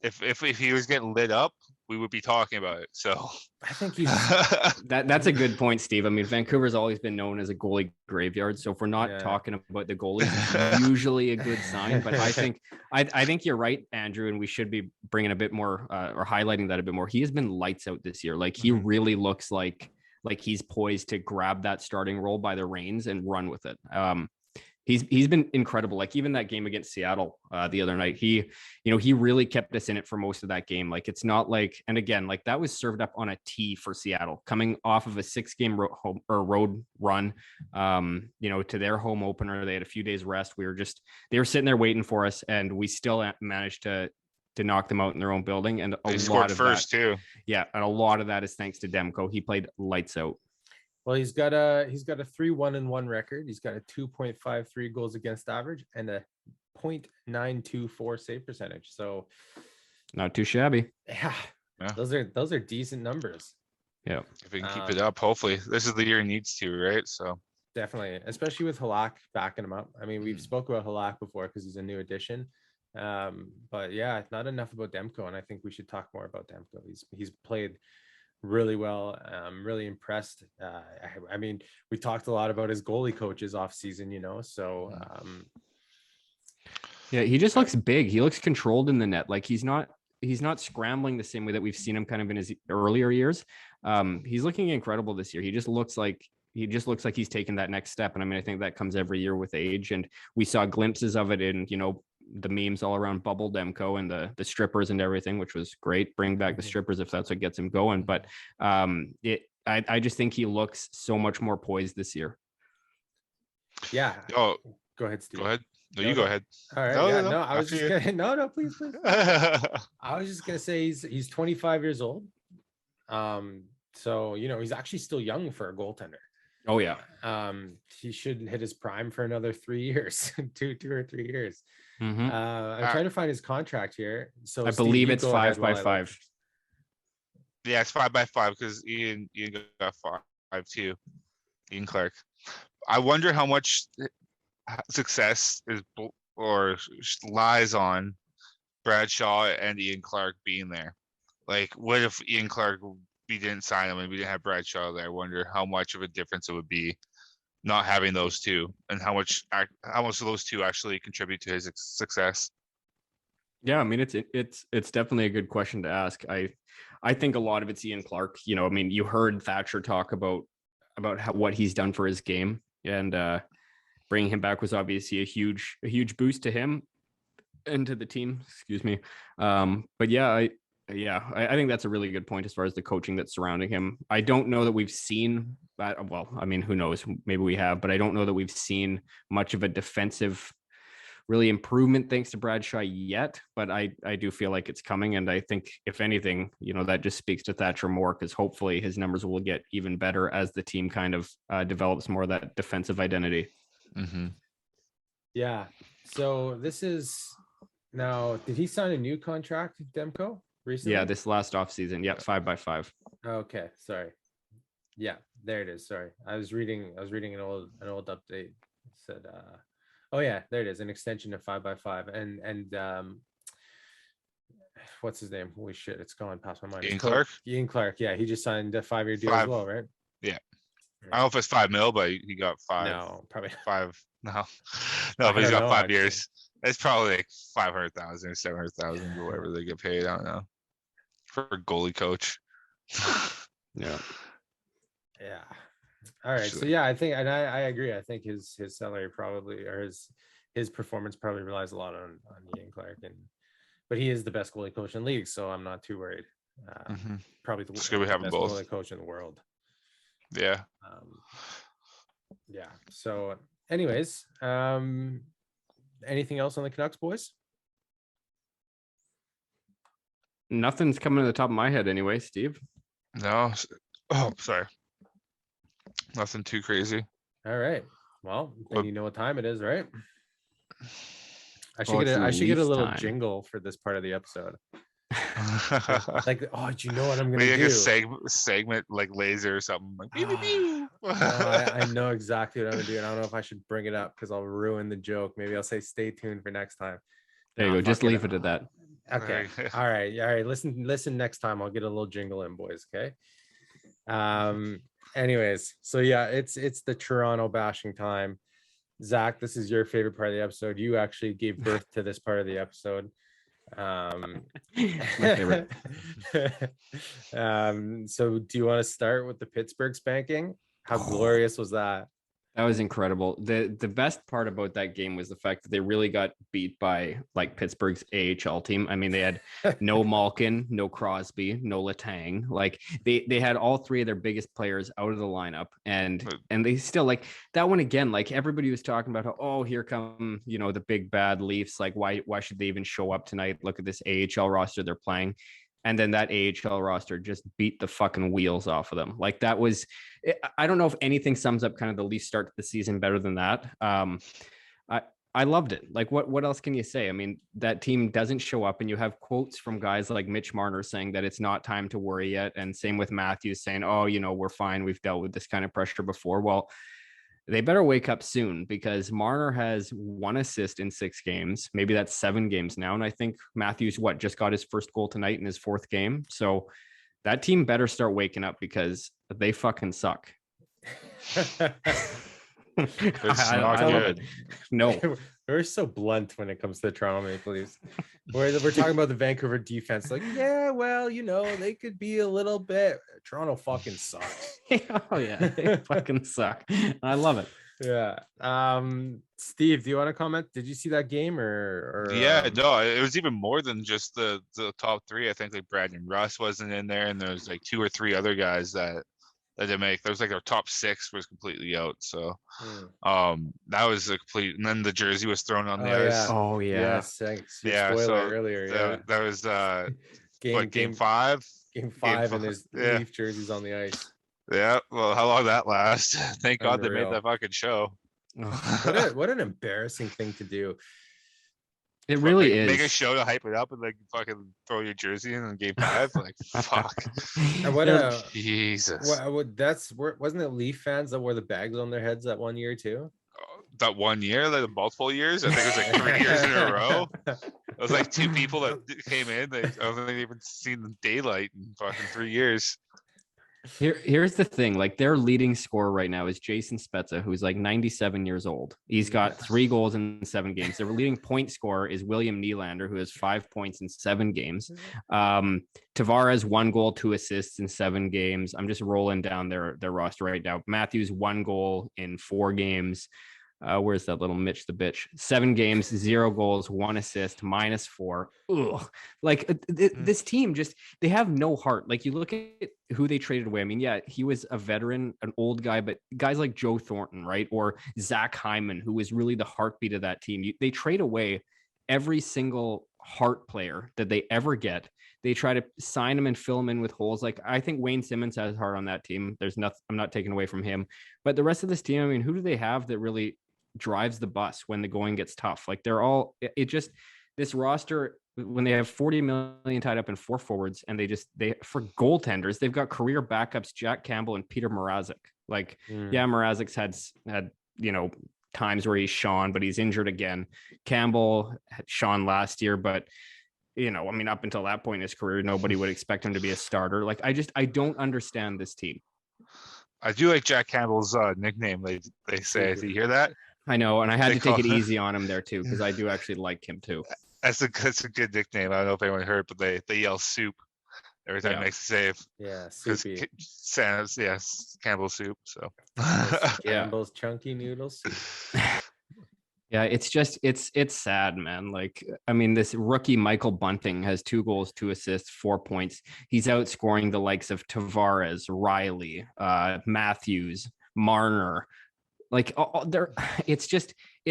If he was getting lit up, we would be talking about it. So I think he's that's a good point, Steve. I mean, Vancouver's always been known as a goalie graveyard. So if we're not talking about the goalies, it's usually a good sign. But I think you're right, Andrew, and we should be bringing a bit more or highlighting that a bit more. He has been lights out this year. Like he really looks like he's poised to grab that starting role by the reins and run with it. He's been incredible. Like even that game against Seattle the other night, he really kept us in it for most of that game. Like it's not like, and again, like that was served up on a tee for Seattle coming off of a 6-game road run, to their home opener. They had a few days rest. They were sitting there waiting for us, and we still managed to knock them out in their own building. And they scored first too. Yeah, and a lot of that is thanks to Demco. He played lights out. Well, he's got a 3-1-1 record. He's got a 2.53 goals against average and a 0.924 save percentage. So not too shabby. Yeah. Those are decent numbers. Yeah. If we can keep it up, hopefully this is the year he needs to, right? So definitely, especially with Halak backing him up. I mean, we've spoke about Halak before because he's a new addition. But yeah, not enough about Demco, and I think we should talk more about Demco. He's played really well. Really impressed. I mean, we talked a lot about his goalie coaches off season, so yeah, he just looks big. He looks controlled in the net. Like he's not scrambling the same way that we've seen him kind of in his earlier years. He's looking incredible this year. He just looks like he's taken that next step. And I mean, I think that comes every year with age, and we saw glimpses of it in, the memes all around Bubble Demco and the strippers and everything, which was great. Bring back the strippers if that's what gets him going. But I just think he looks so much more poised this year. Yeah. Oh, go ahead, Steve. Go ahead. No, you go ahead. All right. No, I was just gonna. No, please. I was just gonna say he's 25 years old. So he's actually still young for a goaltender. Oh yeah. He shouldn't hit his prime for another 3 years, two or 3 years. Mm-hmm. I'm trying to find his contract here. So I believe it's 5x5. Yeah, it's 5x5 because Ian got 5 too. Ian Clark. I wonder how much success is or lies on Bradshaw and Ian Clark being there. Like, what if Ian Clark, we didn't sign him and we didn't have Bradshaw there? I wonder how much of a difference it would be not having those two, and how much those two actually contribute to his success. Yeah, I mean, it's definitely a good question to ask. I think a lot of it's Ian Clark. You know, I mean, you heard Thatcher talk about what he's done for his game, and bringing him back was obviously a huge boost to him and to the team. Excuse me. But yeah, I think that's a really good point as far as the coaching that's surrounding him. I don't know that we've seen that. Well, I mean, who knows? Maybe we have, but I don't know that we've seen much of a defensive really improvement thanks to Bradshaw yet. But I do feel like it's coming. And I think if anything, you know, that just speaks to Thatcher more, because hopefully his numbers will get even better as the team kind of develops more of that defensive identity. Mm-hmm. Yeah. So this is now, did he sign a new contract with Demco recently? Yeah, this last offseason. Yeah, 5x5. Okay, sorry. Yeah, there it is. Sorry. I was reading an old update. It said oh yeah, there it is. An extension of 5x5. And what's his name? Holy shit, it's gone past my mind. Ian Clark? Ian Clark, yeah. He just signed a 5-year deal as well, right? Yeah. I don't know if it's $5 million, but he got 5. No, probably $5. No, but he's got 5 years. It's probably like 500,000 or 700,000 or whatever they get paid. I don't know. For a goalie coach. Yeah. Yeah. All right. So yeah, I think, and I agree. I think his salary probably, or his performance probably relies a lot on Ian Clark, but he is the best goalie coach in the league, so I'm not too worried. Probably the best goalie coach in the world. Yeah. Yeah. So anyways, anything else on the Canucks, boys? Nothing's coming to the top of my head anyway, Steve. No. Oh, sorry. Nothing too crazy. All right. Well, then you know what time it is, right? I should get a little jingle for this part of the episode. Like, oh, do you know what I'm gonna do? A segment like laser or something. Like, I know exactly what I'm gonna do, and I don't know if I should bring it up because I'll ruin the joke. Maybe I'll say stay tuned for next time. There you go. Just leave it at that. Okay. All right. Listen next time. I'll get a little jingle in, boys. Okay. Anyways, so yeah, it's the Toronto bashing time. Zach, this is your favorite part of the episode. You actually gave birth to this part of the episode. My favorite. So do you want to start with the Pittsburgh spanking? How glorious was that? That was incredible. The best part about that game was the fact that they really got beat by like Pittsburgh's AHL team. I mean, they had no Malkin, no Crosby, no Letang. Like they had all three of their biggest players out of the lineup, and they still, like, that one again, like everybody was talking about how, oh, here come, you know, the big bad Leafs. Like, why should they even show up tonight? Look at this AHL roster they're playing. And then that AHL roster just beat the fucking wheels off of them. Like, that was, I don't know if anything sums up kind of the Leafs start to the season better than that. I loved it. Like, what else can you say? I mean, that team doesn't show up, and you have quotes from guys like Mitch Marner saying that it's not time to worry yet. And same with Matthews saying, oh, you know, we're fine. We've dealt with this kind of pressure before. Well, they better wake up soon, because Marner has 1 assist in 6 games. Maybe that's 7 games now. And I think Matthews, just got his first goal tonight in his 4th game. So that team better start waking up, because they fucking suck. It's not good. No. We're so blunt when it comes to the Toronto Maple Leafs. We're talking about the Vancouver defense. Like, yeah, well, you know, they could be a little bit. Toronto fucking sucks. Oh yeah, they fucking suck. I love it. Yeah. Steve, do you want to comment? Did you see that game or Yeah, no, it was even more than just the top 3. I think like Brandon Russ wasn't in there, and there was like 2 or 3 other guys that didn't make. There was like their top 6 was completely out. So that was a complete, and then the jersey was thrown on the ice. Yeah. Oh yeah. Yes, thanks. Spoiler earlier. That was game 5. Game 5 and there's Leaf jerseys on the ice. Yeah, well, how long that lasts? Thank God they made that fucking show. What an embarrassing thing to do. It really is. Make a show to hype it up and like fucking throw your jersey in game 5. Like, fuck. And Jesus. Wasn't it Leaf fans that wore the bags on their heads that one year too? that 1 year, like multiple years. I think it was like 3 years in a row. It was like 2 people that came in. I don't think they've even seen the daylight in fucking 3 years. Here's the thing. Like, their leading scorer right now is Jason Spezza, who's like 97 years old. He's got 3 goals in 7 games. Their leading point scorer is William Nylander, who has 5 points in 7 games. Tavares 1 goal, 2 assists in 7 games. I'm just rolling down their roster right now. Matthews 1 goal in 4 games. Where's that little Mitch the bitch? 7 games, 0 goals, 1 assist, -4. Ugh. Like, this team they have no heart. Like, you look at who they traded away. I mean, yeah, he was a veteran, an old guy, but guys like Joe Thornton, right? Or Zach Hyman, who was really the heartbeat of that team. They trade away every single heart player that they ever get. They try to sign him and fill him in with holes. Like, I think Wayne Simmons has heart on that team. There's nothing, I'm not taking away from him, but the rest of this team, I mean, who do they have that really drives the bus when the going gets tough? Like, this roster, when they have 40 million tied up in 4 forwards, and they for goaltenders, they've got career backups Jack Campbell and Peter Mrazek. Like, yeah, Mrazek's had times where he's shone, but he's injured again. Campbell had shone last year, but I mean, up until that point in his career, nobody would expect him to be a starter. Like, I don't understand this team. I do like Jack Campbell's nickname. They say, do you hear that? I know, and I had to take it easy on him there too, because I do actually like him too. That's a good nickname. I don't know if anyone heard, but they yell soup every time he makes a save. Yeah, soupy. Campbell's soup. So Campbell's chunky noodle soup. Yeah, it's sad, man. Like, I mean, this rookie Michael Bunting has 2 goals, 2 assists, 4 points. He's outscoring the likes of Tavares, Riley, Matthews, Marner. Like, it's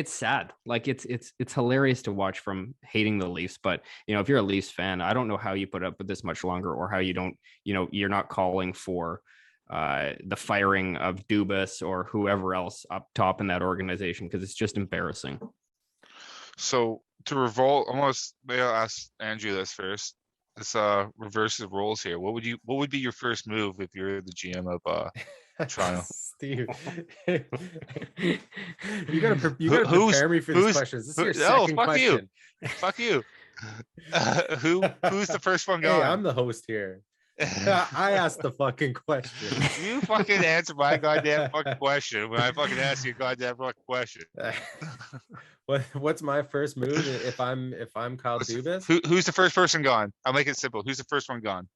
sad. Like, it's hilarious to watch from hating the Leafs. But, if you're a Leafs fan, I don't know how you put up with this much longer, or how you don't, you're not calling for the firing of Dubas or whoever else up top in that organization, because it's just embarrassing. So to revolt, maybe I'll ask Andrew this first. Let's reverse the roles here. What would be your first move if you're the GM of Toronto? Steve, you gotta prepare me for these questions. This is your second question. Fuck you. Who's the first one going? Hey, I'm the host here. I asked the fucking question. You fucking answer my goddamn fucking question when I fucking ask you a goddamn fucking question. What's my first move if I'm Kyle Dubas? Who's the first person gone? I'll make it simple. Who's the first one gone?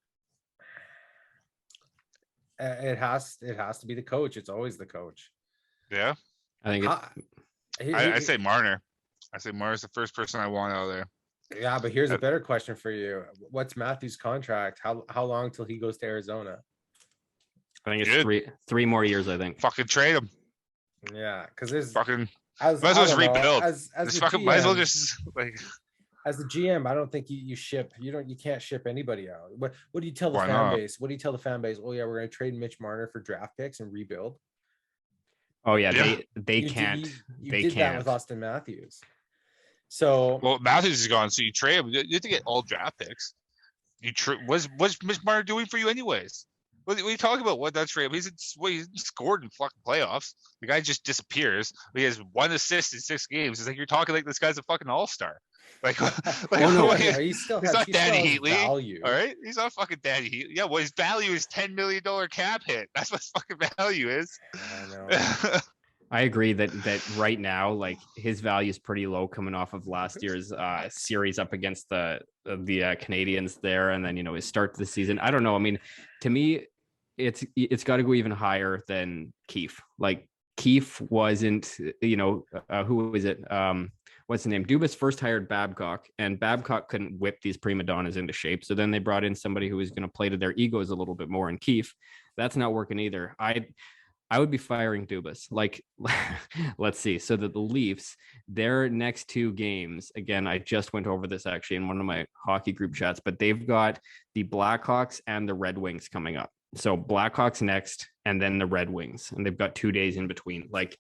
It has to be the coach. It's always the coach. Yeah, I think I say Marner. I say Marner's the first person I want out of there. Yeah, but here's a better question for you. What's Matthews' contract? How long till he goes to Arizona? I think it's three more years, I think. Fucking trade him. Yeah, because there's fucking might as well just rebuild. Might as well just like, as the GM, I don't think you can't ship anybody out. What do you tell the fan base? What do you tell the fan base? Oh yeah, we're gonna trade Mitch Marner for draft picks and rebuild. Oh yeah, they can't. They did that with Austin Matthews. So Matthews is gone, so you trade him. You have to get all draft picks. What's Mitch Marner doing for you anyways? What are you talking about? What that's trade? He's scored in fucking playoffs. The guy just disappears. He has 1 assist in 6 games. It's like you're talking like this guy's a fucking all-star. He's not Danny Heatley. Value. All right, he's not fucking Danny Heatley. Yeah, well, his value is $10 million cap hit. That's what his fucking value is. I know. I agree that right now, like, his value is pretty low coming off of last year's series up against the Canadians there, and then his start to the season. I don't know. I mean, to me, it's got to go even higher than Keefe. Like, Keefe wasn't, who was it? What's the name? Dubas first hired Babcock, and Babcock couldn't whip these prima donnas into shape. So then they brought in somebody who was going to play to their egos a little bit more. And Keefe, that's not working either. I would be firing Dubas. Like, let's see. So that the Leafs, their next 2 games, again, I just went over this actually in one of my hockey group chats, but they've got the Blackhawks and the Red Wings coming up. So Blackhawks next, and then the Red Wings, and they've got 2 days in between. Like,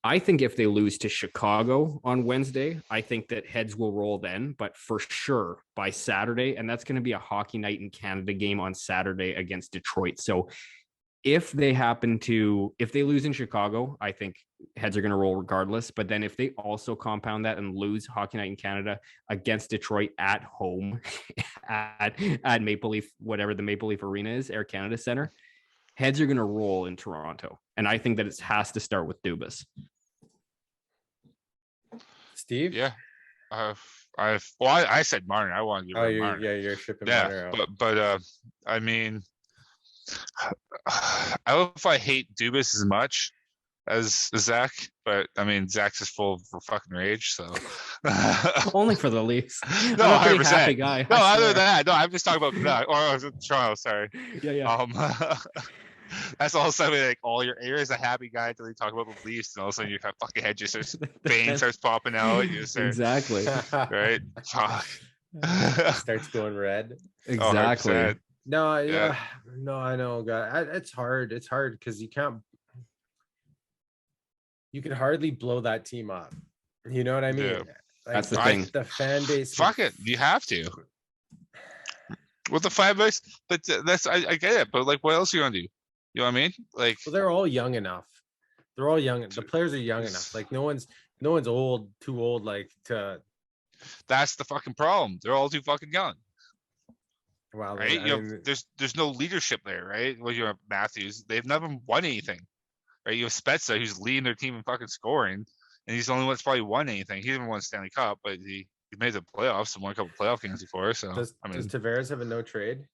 I think if they lose to Chicago on Wednesday, I think that heads will roll then, but for sure by Saturday, and that's going to be a Hockey Night in Canada game on Saturday against Detroit. So if they lose in Chicago, I think heads are going to roll regardless. But then if they also compound that and lose Hockey Night in Canada against Detroit at home at Maple Leaf, whatever the Maple Leaf Arena is, Air Canada Center, heads are going to roll in Toronto. And I think that it has to start with Dubas. Steve? Yeah. I said Marner. I want to give Marner. Yeah, you're shipping Marner out. But I mean, I don't know if I hate Dubas as much as Zach, but I mean, Zach's just full of fucking rage. So only for the Leafs. No, 100%. Happy guy. No, other than that, no, I'm just talking about Canucks or Toronto. Sorry. Yeah. That's all of a sudden like all your ears a happy guy until you talk about the Leafs, and all of a sudden your fucking head just starts vein starts popping out. You start, exactly. Right. Fuck. Starts going red. Exactly. Oh, no, yeah. No, I know, God. It's hard. It's hard because you can hardly blow that team up. You know what I mean? Yeah. Like, that's the thing. The fan base. Fuck it. You have to. With the fan base, but I get it. But like, what else are you gonna do? You know what I mean? Like, well, they're all young enough. They're all young. The players are young enough. Like, no one's too old. Like to. That's the fucking problem. They're all too fucking young. Wow. Right? There's no leadership there, right? Well, you have Matthews. They've never won anything, right? You have Spezza, who's leading their team in fucking scoring, and he's the only one that's probably won anything. He didn't win Stanley Cup, but he made the playoffs and won a couple playoff games before. So does Tavares have a no trade?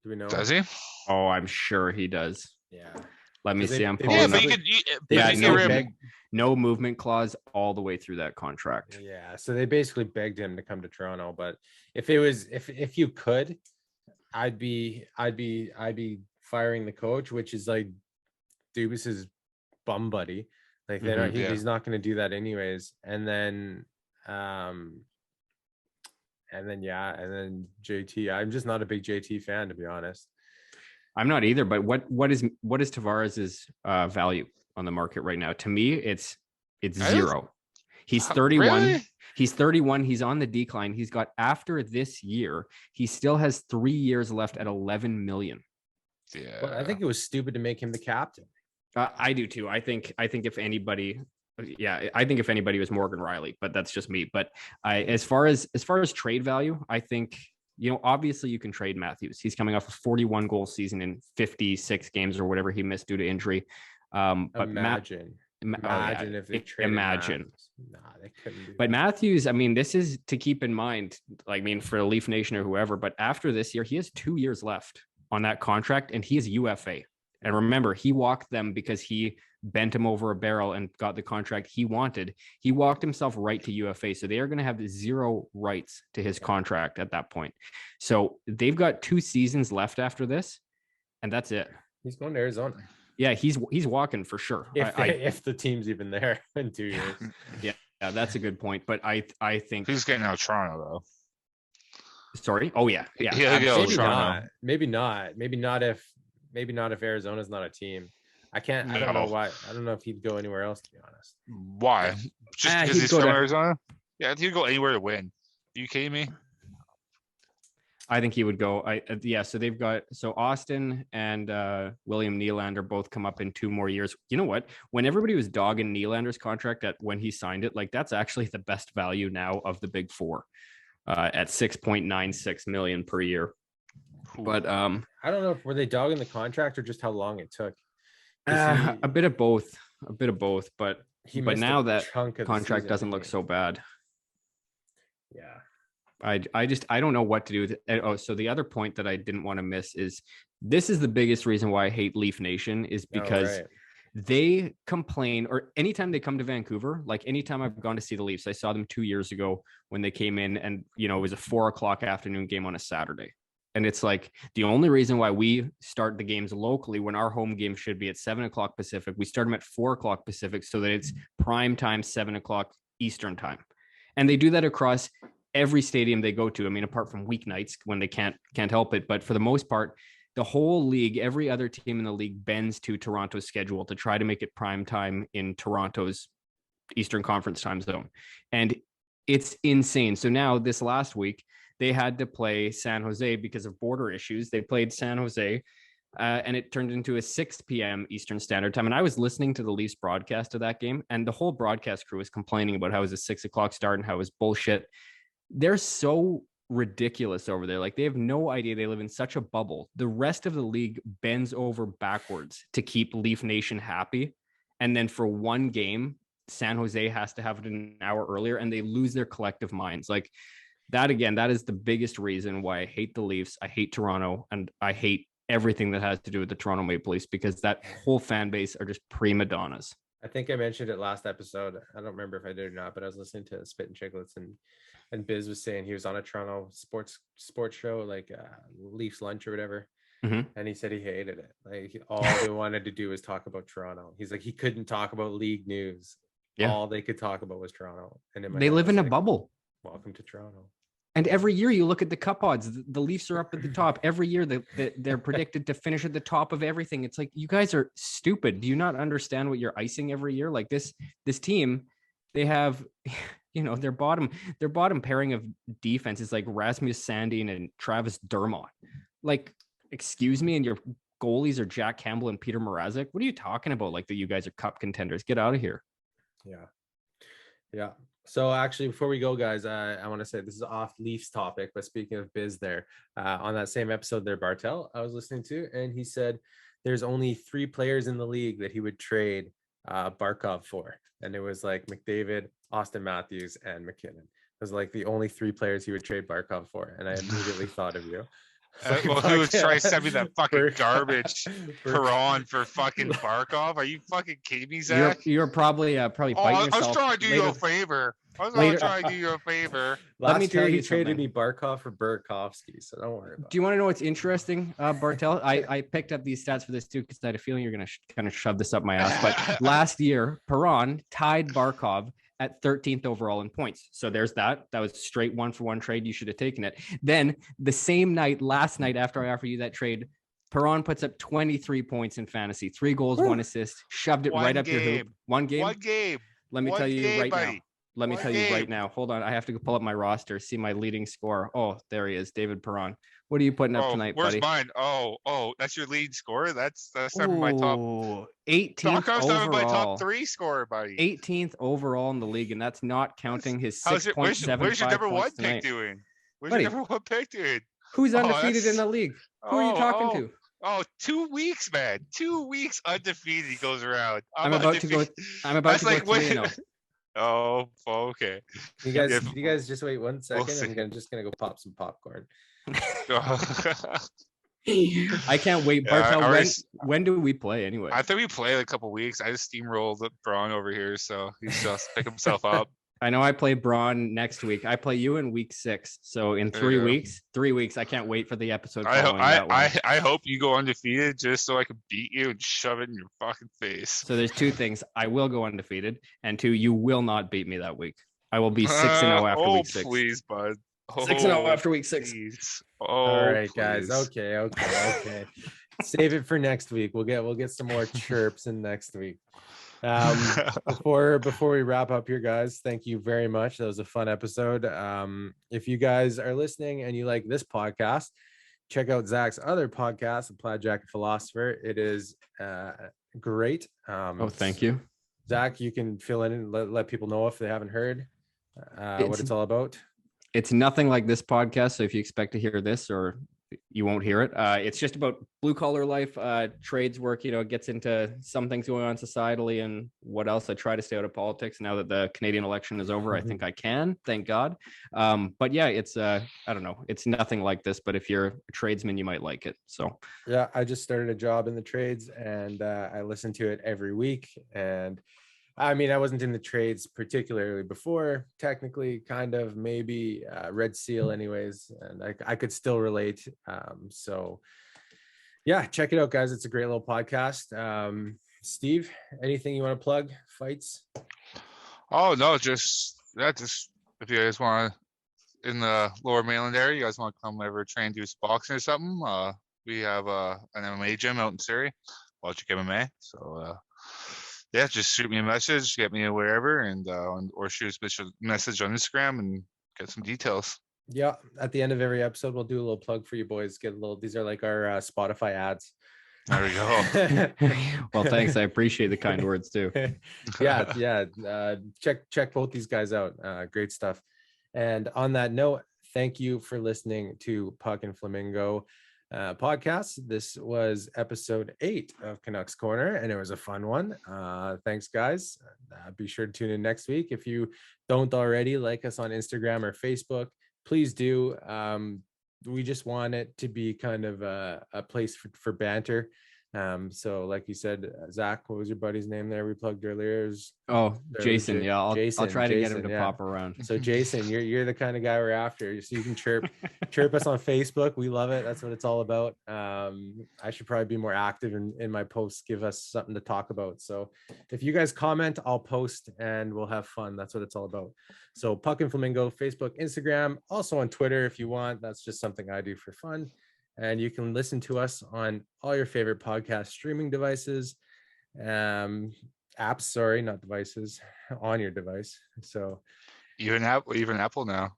Do we know? Does he? Oh, I'm sure he does. Yeah. Let me see. I'm pulling up. No movement clause all the way through that contract. Yeah. So they basically begged him to come to Toronto. But if you could, I'd be firing the coach, which is like Dubas's bum buddy. Like he's not going to do that anyways. And then JT. I'm just not a big JT fan, to be honest. I'm not either. But what is Tavares's value on the market right now? To me, it's zero. He's 31. Really? He's 31. He's on the decline. He's got, after this year, he still has 3 years left at 11 million. Yeah. Well, I think it was stupid to make him the captain. I do too. I think if anybody. Yeah, I think if anybody was Morgan Riley, but that's just me. But as far as trade value, I think, obviously you can trade Matthews. He's coming off a 41 goal season in 56 games or whatever he missed due to injury. But imagine if they traded imagine. Nah, they couldn't do but that. Matthews, I mean, this is to keep in mind. I mean, for Leaf Nation or whoever. But after this year, he has 2 years left on that contract, and he is UFA. And remember, he walked them because he bent him over a barrel and got the contract he wanted. He walked himself right to UFA. So they are going to have zero rights to his contract at that point. So they've got 2 seasons left after this, and that's it. He's going to Arizona. Yeah, he's walking for sure. If the team's even there in 2 years. Yeah, that's a good point. But I think he's getting out of Toronto though. Sorry. Oh yeah. Maybe not if Arizona's not a team. I don't know why. I don't know if he'd go anywhere else, to be honest. Why? Just because he's from Arizona? Yeah, he'd go anywhere to win. Are you kidding me? I think he would go. So they've got Austin and William Nylander both come up in 2 more years. You know what? When everybody was dogging Nylander's contract when he signed it, like that's actually the best value now of the big 4 at $6.96 million per year. But I don't know if were they dogging the contract or just how long it took. A bit of both. But now that contract doesn't look so bad. Yeah. I don't know what to do with it. So the other point that I didn't want to miss is this is the biggest reason why I hate Leaf Nation is because they complain, or anytime they come to Vancouver, like anytime I've gone to see the Leafs, I saw them 2 years ago when they came in and, it was a 4:00 afternoon game on a Saturday. And it's like the only reason why we start the games locally when our home game should be at 7:00 Pacific, we start them at 4:00 Pacific so that it's prime time, 7:00 Eastern time. And they do that across every stadium they go to. I mean, apart from weeknights when they can't help it. But for the most part, the whole league, every other team in the league bends to Toronto's schedule to try to make it prime time in Toronto's Eastern Conference time zone. And it's insane. So now this last week, they had to play San Jose because of border issues. They played San Jose And it turned into a 6 p.m. Eastern Standard Time. And I was listening to the Leafs broadcast of that game, and the whole broadcast crew was complaining about how it was a 6 o'clock start and how it was bullshit. They're so ridiculous over there. Like, they have no idea they live in such a bubble. The rest of the league bends over backwards to keep Leaf Nation happy. And then for one game, San Jose has to have it an hour earlier, and they lose their collective minds. Like, that, again, that is the biggest reason why I hate the Leafs. I hate Toronto, and I hate everything that has to do with the Toronto Maple Leafs, because that whole fan base are just prima donnas. I think I mentioned it last episode. I don't remember if I did or not, but I was listening to Spit and Chicklets, and Biz was saying he was on a Toronto sports show, like Leafs Lunch or whatever. Mm-hmm. And he said he hated it. Like, all they wanted to do was talk about Toronto. He's like, he couldn't talk about league news. Yeah. All they could talk about was Toronto. And they live in a bubble. Welcome to Toronto. And every year you look at the cup odds, the Leafs are up at the top. Every year they're predicted to finish at the top of everything. It's like, you guys are stupid. Do you not understand what you're icing every year? Like, this team, they have, their bottom pairing of defense is like Rasmus Sandin and Travis Dermott. Like, excuse me, and your goalies are Jack Campbell and Peter Mrazek. What are you talking about? Like, that you guys are cup contenders? Get out of here. Yeah. So actually, before we go, guys, I want to say this is off Leafs topic, but speaking of Biz there, on that same episode there, Bartel, I was listening to, and he said there's only 3 players in the league that he would trade Barkov for. And it was like McDavid, Austin Matthews, and McKinnon. It was like the only 3 players he would trade Barkov for. And I immediately thought of you. Well, who was trying to send me that fucking garbage Perron for fucking Barkov? Are you fucking kidding me, Zach? You're probably biting yourself. I was trying to do you a favor. Let me tell you, he traded me Barkov for Burakovsky, so don't worry about it. Do you want to know what's interesting, Bartel? I picked up these stats for this too, because I had a feeling you're going to kind of shove this up my ass. But last year, Perron tied Barkov at 13th overall in points. So there's that. That was straight 1-for-1 trade. You should have taken it. Then the same night, last night, after I offered you that trade, Perron puts up 23 points in fantasy, 3 goals, 1 assist, shoved it right up your hoop. One game. Let me tell you right now. Let me tell you right now. Hold on. I have to go pull up my roster, see my leading scorer. Oh, there he is, David Perron. What are you putting up tonight, where's buddy? Mine? Oh, that's your lead scorer? That's not my top. 18th overall. My top 3 scorer, buddy. 18th overall in the league, and that's not counting his 6.75. Where's your number 1 pick doing? Where's your number 1 pick doing? Who's undefeated in the league? Who are you talking to? 2 weeks, man. 2 weeks undefeated. He goes around. I'm about to go 3-0. Oh, okay. You guys just wait 1 second. I'm just gonna go pop some popcorn. I can't wait. Bartel, when do we play anyway? I think we play in a couple weeks. I just steamrolled Braun over here, so he's just pick himself up. I know I play Braun next week. I play you in week 6. So in 3 weeks, I can't wait for the episode. I hope you go undefeated just so I can beat you and shove it in your fucking face. So there's 2 things. I will go undefeated, and 2, you will not beat me that week. I will be 6-0 after week 6. Please, bud. 6-0 after week 6. All right, guys. Okay. Save it for next week. We'll get some more chirps in next week. Before we wrap up here, guys, thank you very much. That was a fun episode. If you guys are listening and you like this podcast, check out Zach's other podcast, The Plaid Jacket Philosopher. It is great. Thank you, Zach. You can fill in and let people know if they haven't heard what it's all about. It's nothing like this podcast, so if you expect to hear this, or you won't hear it. It's just about blue collar life, trades work, it gets into some things going on societally and what else. I try to stay out of politics now that the Canadian election is over. I think I can, thank God. But yeah, it's, I don't know. It's nothing like this, but if you're a tradesman, you might like it. So yeah, I just started a job in the trades and I listen to it every week. And I mean, I wasn't in the trades particularly before, technically, kind of, maybe Red Seal anyways, and I could still relate. So yeah, check it out, guys. It's a great little podcast. Steve, anything you want to plug? Fights? Oh, no, just if you guys want to, in the lower mainland area, you guys want to come over train, do boxing or something, we have an MMA gym out in Surrey, Logic MMA. So, yeah, just shoot me a message, get me wherever, and or shoot a message on Instagram and get some details. Yeah, at the end of every episode, we'll do a little plug for you boys. These are like our Spotify ads. There we go. Well, thanks. I appreciate the kind words too. Yeah. Check both these guys out. Great stuff. And on that note, thank you for listening to Puck and Flamingo podcast. This was episode 8 of Canucks Corner, and it was a fun one. Thanks, guys. Be sure to tune in next week. If you don't already, like us on Instagram or Facebook, please do. We just want it to be kind of a place for banter. So like you said, Zach, what was your buddy's name there we plugged earlier? Jason. Yeah, I'll try to get him to pop around. So Jason, you're the kind of guy we're after. So you can chirp us on Facebook. We love it. That's what it's all about. I should probably be more active in my posts, give us something to talk about. So if you guys comment, I'll post and we'll have fun. That's what it's all about. So Puck and Flamingo, Facebook, Instagram, also on Twitter if you want. That's just something I do for fun. And you can listen to us on all your favorite podcast streaming devices, apps, not devices, on your device. So even Apple now.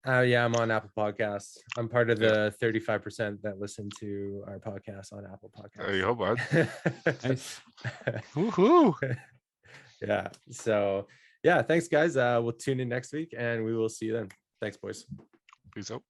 Yeah, I'm on Apple Podcasts. I'm part of the 35% that listen to our podcast on Apple Podcasts. There you go, bud. Nice. Woohoo. Yeah. So yeah, thanks guys. We'll tune in next week and we will see you then. Thanks, boys. Peace out.